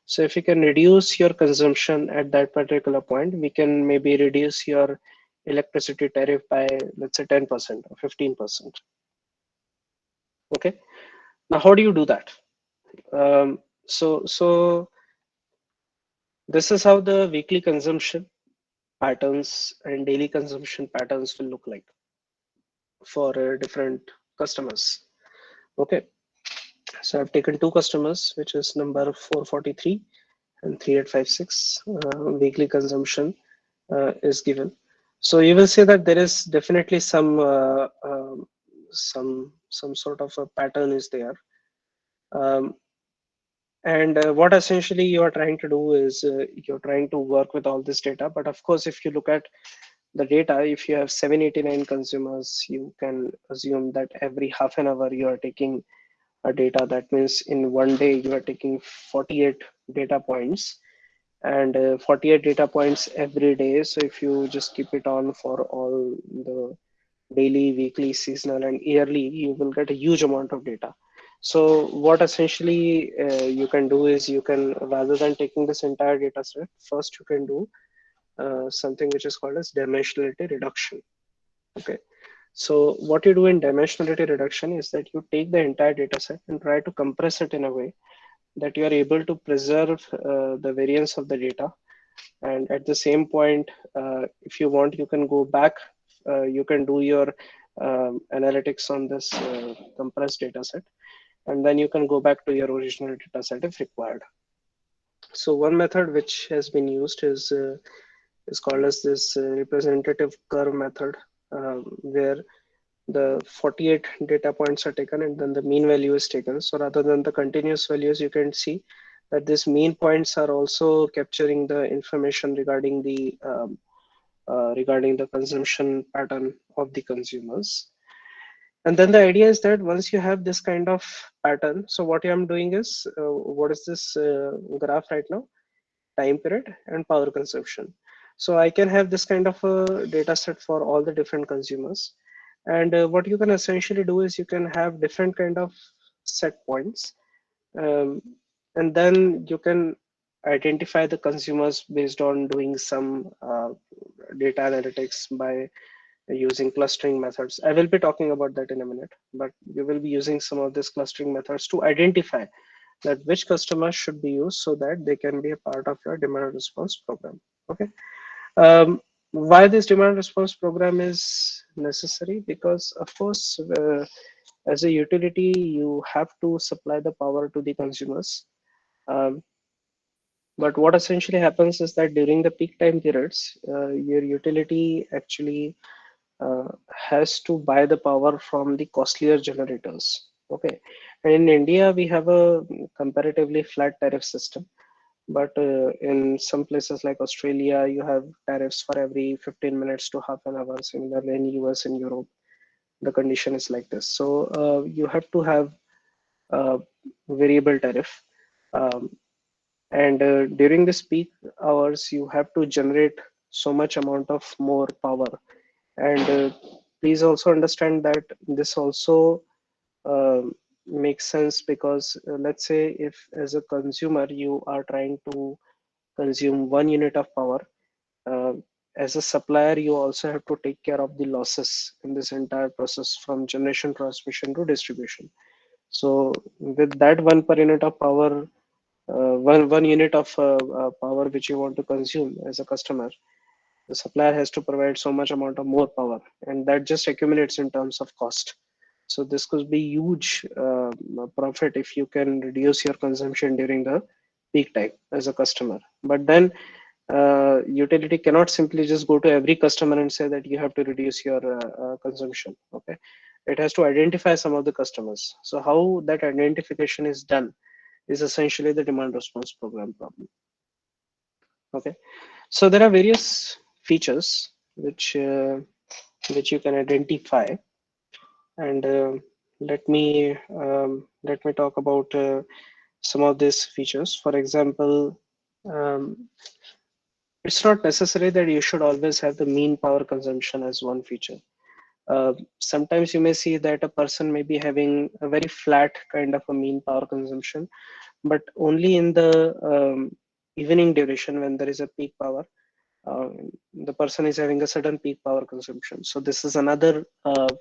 So if you can reduce your consumption at that particular point, we can maybe reduce your electricity tariff by, let's say, 10% or 15%. Okay. Now, how do you do that? So this is how the weekly consumption patterns and daily consumption patterns will look like for different customers. Okay. So I've taken 2 customers, which is number 443 and 3856. Weekly consumption is given. So you will see that there is definitely some sort of a pattern is there. Um, and what essentially you are trying to do is you're trying to work with all this data. But of course, if you look at the data, if you have 789 consumers, you can assume that every half an hour you are taking a data. That means in one day you are taking 48 data points, and 48 data points every day. So if you just keep it on for all the daily, weekly, seasonal, and yearly, you will get a huge amount of data. So what essentially you can do is, you can, rather than taking this entire data set, first you can do something which is called as dimensionality reduction. Okay. So what you do in dimensionality reduction is that you take the entire data set and try to compress it in a way that you are able to preserve the variance of the data. And at the same point, if you want, you can go back, you can do your analytics on this compressed data set, and then you can go back to your original data set if required. So one method which has been used is called as this representative curve method, where the 48 data points are taken and then the mean value is taken. So rather than the continuous values, you can see that these mean points are also capturing the information regarding the consumption pattern of the consumers. And then the idea is that once you have this kind of pattern, so what I'm doing is, what is this graph right now? Time period and power consumption. So I can have this kind of a data set for all the different consumers. And what you can essentially do is you can have different kind of set points. Um, and then you can identify the consumers based on doing some data analytics by using clustering methods. I will be talking about that in a minute, but you will be using some of these clustering methods to identify that which customers should be used so that they can be a part of your demand response program. Okay. Why this demand response program is necessary? Because of course, as a utility, you have to supply the power to the consumers. Um, but what essentially happens is that during the peak time periods, your utility actually has to buy the power from the costlier generators. Okay, and in India we have a comparatively flat tariff system, but in some places like Australia, you have tariffs for every 15 minutes to half an hour. Similarly, in US and Europe, the condition is like this. So you have to have a variable tariff. Um, and during this peak hours, you have to generate so much amount of more power. And please also understand that this also makes sense because let's say if as a consumer you are trying to consume 1 unit of power, uh, as a supplier you also have to take care of the losses in this entire process from generation, transmission to distribution. So with that 1 per unit of power, one unit of power which you want to consume as a customer, the supplier has to provide so much amount of more power, and that just accumulates in terms of cost. So this could be huge profit if you can reduce your consumption during the peak time as a customer. But then utility cannot simply just go to every customer and say that you have to reduce your consumption. Okay, it has to identify some of the customers. So how that identification is done is essentially the demand response program problem. Okay, so there are various features which you can identify, and let me talk about some of these features. For example, um, it's not necessary that you should always have the mean power consumption as one feature. Sometimes you may see that a person may be having a very flat kind of a mean power consumption, but only in the evening duration when there is a peak power, uh, the person is having a sudden peak power consumption. So this is another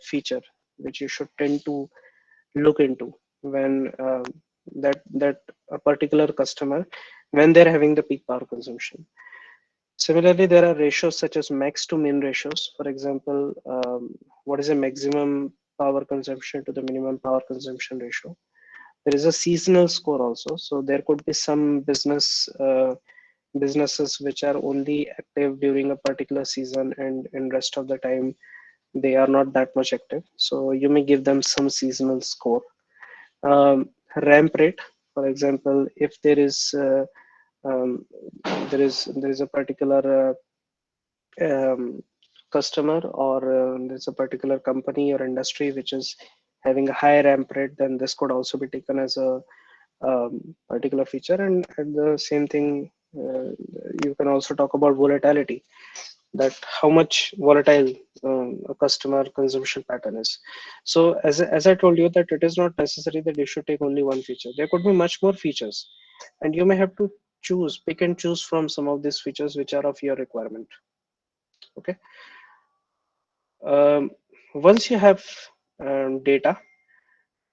feature which you should tend to look into when that a particular customer when they're having the peak power consumption. Similarly, there are ratios such as max to min ratios. For example, what is a maximum power consumption to the minimum power consumption ratio? There is a seasonal score also. So there could be some businesses which are only active during a particular season, and in rest of the time they are not that much active. So you may give them some seasonal score. Ramp rate, for example, if um, there is a particular um, customer, or there's a particular company or industry which is having a high ramp rate, then this could also be taken as a particular feature. And the same thing, you can also talk about volatility, that how much volatile a customer consumption pattern is. So as I told you, that it is not necessary that you should take only one feature. There could be much more features, and you may have to pick and choose from some of these features which are of your requirement. Okay. um, Once you have data,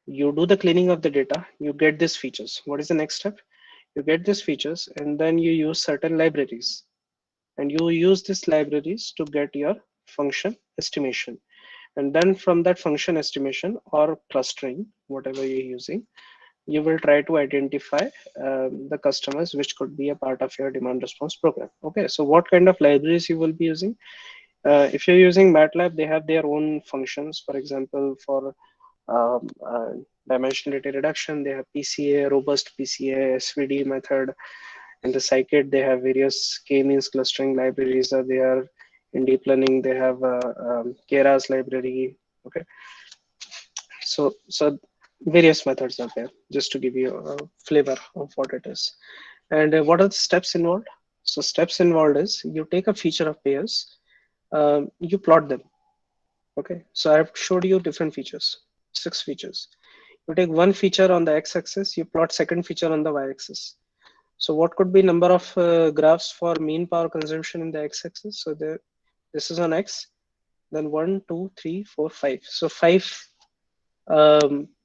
you do the cleaning of the data, you get these features. What is the next step? You get these features and then you use certain libraries, and you use these libraries to get your function estimation. And then from that function estimation or clustering, whatever you're using, you will try to identify the customers which could be a part of your demand response program. Okay, so what kind of libraries you will be using? If you're using MATLAB, they have their own functions. For example, for um, uh, dimensionality reduction, they have PCA, robust PCA, SVD method. In the scikit, they have various k-means clustering libraries are there. In deep learning, they have Keras library. Okay, so various methods are there, just to give you a flavor of what it is. And what are the steps involved? So steps involved is you take a feature of pairs, you plot them. Okay, so I've showed you different features, 6 features. You take one feature on the x-axis, you plot second feature on the y-axis. So what could be number of graphs for mean power consumption in the x-axis? So this is on x, then 1, 2, 3, 4, 5. So five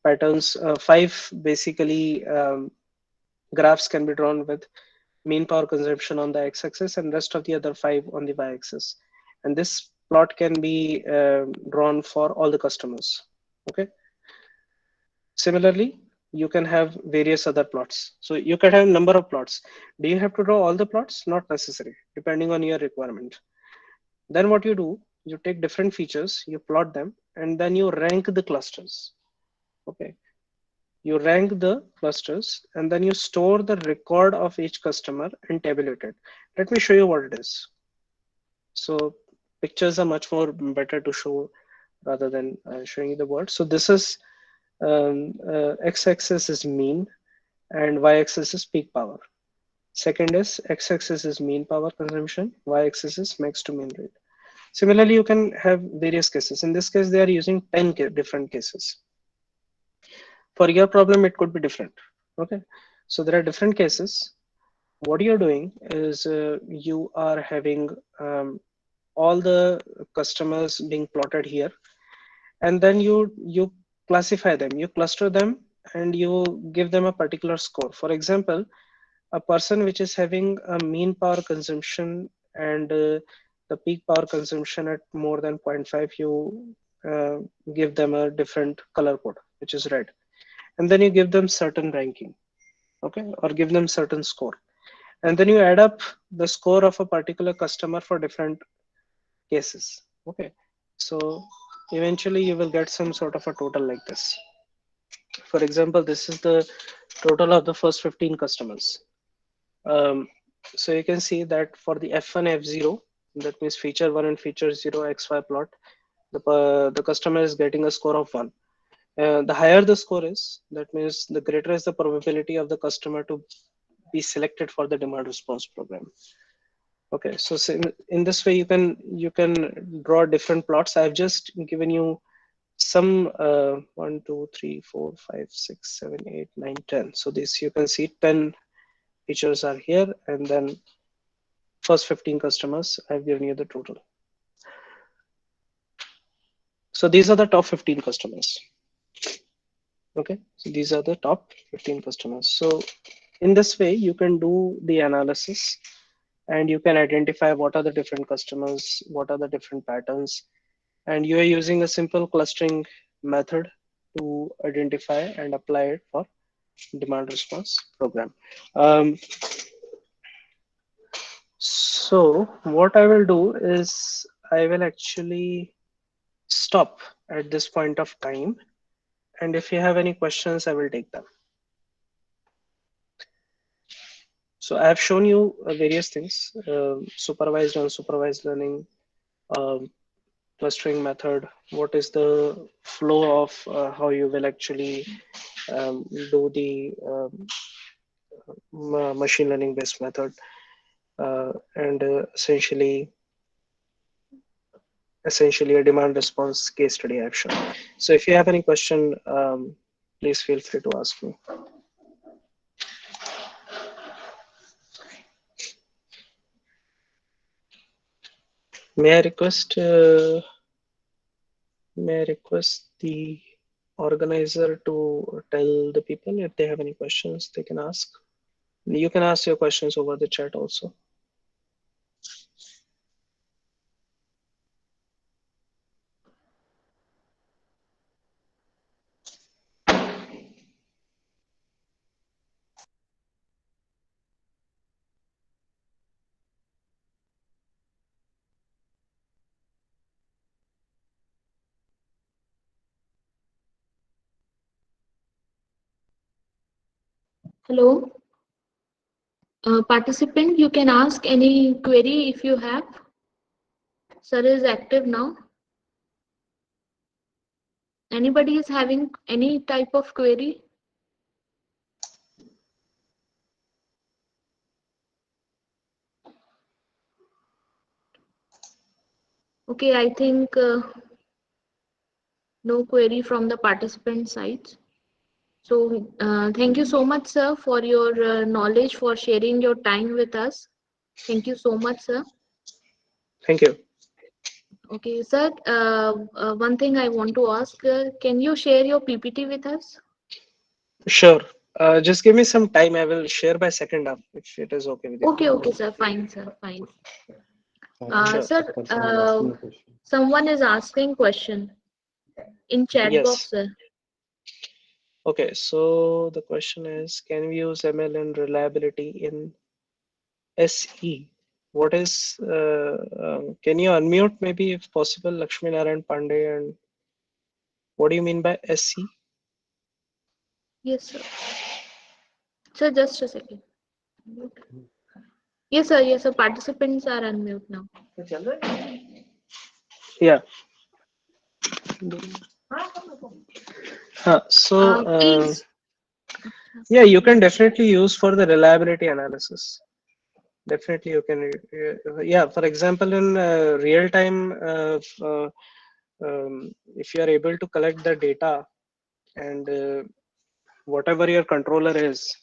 patterns, five basically graphs can be drawn with mean power consumption on the x-axis and rest of the other 5 on the y-axis. And this plot can be drawn for all the customers. Okay. Similarly, you can have various other plots. So you can have number of plots. Do you have to draw all the plots? Not necessary, depending on your requirement. Then what you do, you take different features, you plot them, and then you rank the clusters. Okay. You rank the clusters and then you store the record of each customer and tabulate it. Let me show you what it is. So pictures are much more better to show rather than showing you the word. So this is x-axis is mean and y-axis is peak power. Second is x-axis is mean power consumption, y-axis is max to min rate. Similarly, you can have various cases. In this case, they are using 10 different cases. For your problem, it could be different. Okay, so there are different cases. What you're doing is you are having all the customers being plotted here, and then you classify them, you cluster them, and you give them a particular score. For example, a person which is having a mean power consumption and the peak power consumption at more than 0.5, you uh, give them a different color code, which is red, and then you give them certain ranking. Okay, or give them certain score, and then you add up the score of a particular customer for different cases. Okay, so eventually you will get some sort of a total like this. For example, this is the total of the first 15 customers. So you can see that for the F1, F0, that means feature 1 and feature 0 XY plot, the customer is getting a score of 1. The higher the score is, that means the greater is the probability of the customer to be selected for the demand response program. Okay, so in this way you can draw different plots. I've just given you some 1, 2, 3, 4, 5, 6, 7, 8, 9, 10. So this you can see 10 features are here, and then first 15 customers I've given you the total. So these are the top 15 customers. Okay, so these are the top 15 customers. So in this way you can do the analysis and you can identify what are the different customers, what are the different patterns, and you are using a simple clustering method to identify and apply it for demand response program. So what I will do is I will actually stop at this point of time, and if you have any questions I will take them. So I have shown you various things, supervised, unsupervised learning, um, clustering method, what is the flow of how you will actually do the machine learning based method, and essentially a demand response case study I've shown. So if you have any question, please feel free to ask me. May I request the organizer to tell the people if they have any questions they can ask. You can ask your questions over the chat also. Hello, participant, you can ask any query if you have. Sir is active now. Anybody is having any type of query? Okay, I think no query from the participant side. So, thank you so much, sir, for your knowledge, for sharing your time with us. Thank you so much, sir. Thank you. Okay, sir, one thing I want to ask, can you share your PPT with us? Sure. Just give me some time. I will share by second half if it is okay with you. Okay, sir, fine, sir, fine. Sure. Sir, someone is asking question in chat Yes. box, sir. Okay. So the question is, can we use ML and reliability in SE? What is, can you unmute maybe if possible, Lakshmi Narayan Pandey, and what do you mean by SE? Yes, sir. Sir, just a second. Yes, sir. Participants are unmute now. Yeah. So, Please. yeah, you can definitely use for the reliability analysis. Definitely, you can. Yeah, for example, in real time, if you are able to collect the data and whatever your controller is,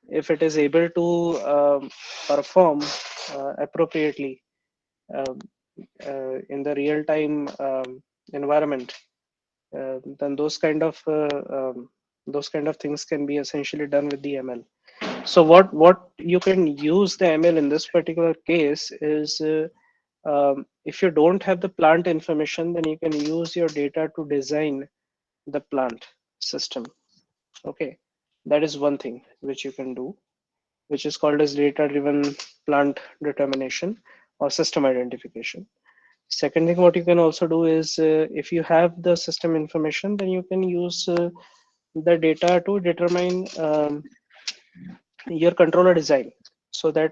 if it is able to perform appropriately um, in the real time environment, then those kind of things can be essentially done with the ML. So what you can use the ML in this particular case is if you don't have the plant information, then you can use your data to design the plant system. Okay, that is one thing which you can do, which is called as data driven plant determination or system identification. Second thing what you can also do is if you have the system information, then you can use the data to determine your controller design, so that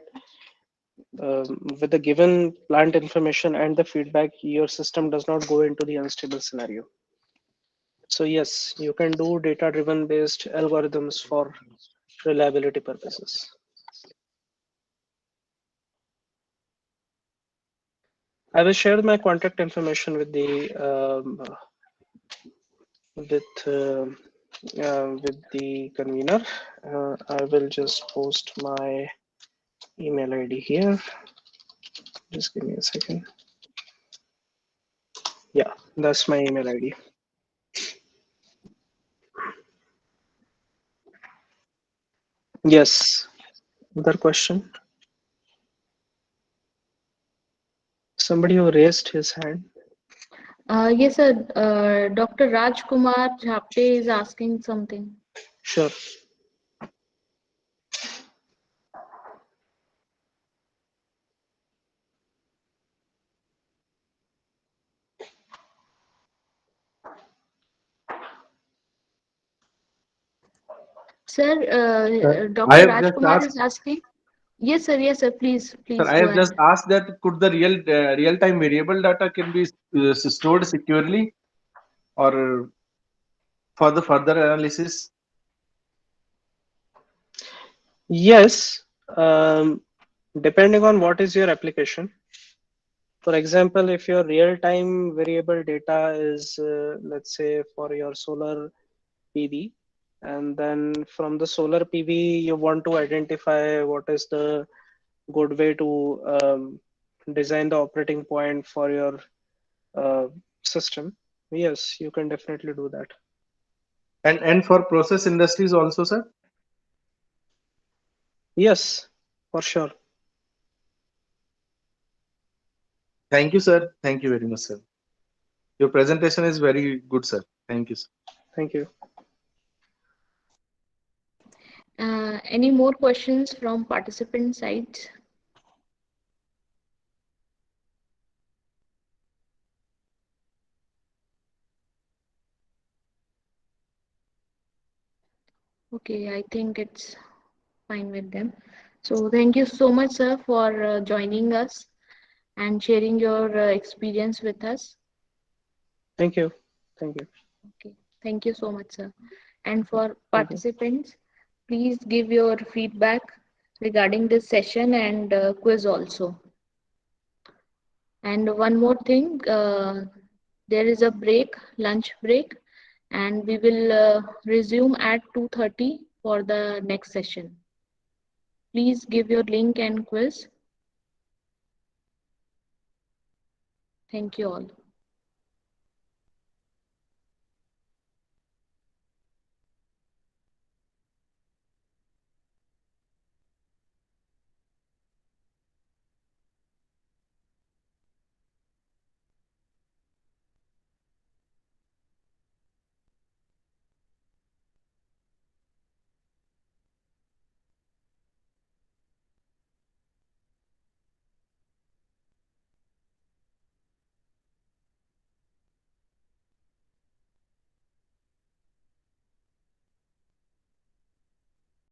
with the given plant information and the feedback, your system does not go into the unstable scenario. So yes, you can do data driven based algorithms for reliability purposes. I will share my contact information with the convener. I will just post my email ID here. Just give me a second. Yeah, that's my email ID. Yes. Other question? Somebody who raised his hand. Yes, sir. Dr. Rajkumar Jhapte is asking something. Sure. Sir, I Dr. have just Rajkumar asked, is asking. Yes, sir. Please, sir, please I go have just ahead. asked that could the real time variable data can be stored securely or for the further analysis? Yes. Depending on what is your application. For example, if your real-time variable data is, let's say, for your solar PV, and then from the solar PV, you want to identify what is the good way to design the operating point for your uh, system. Yes, you can definitely do that. And for process industries also, sir? Yes, for sure. Thank you, sir. Thank you very much, sir. Your presentation is very good, sir. Thank you, sir. Thank you. Any more questions from participant side? Okay, I think it's fine with them. So thank you so much, sir, for joining us and sharing your experience with us. Thank you. Thank you. Okay, thank you so much, sir. And for Thank you. participants, please give your feedback regarding this session and quiz also. And one more thing, there is a break, lunch break, and we will resume at 2:30 for the next session. Please give your link and quiz. Thank you all.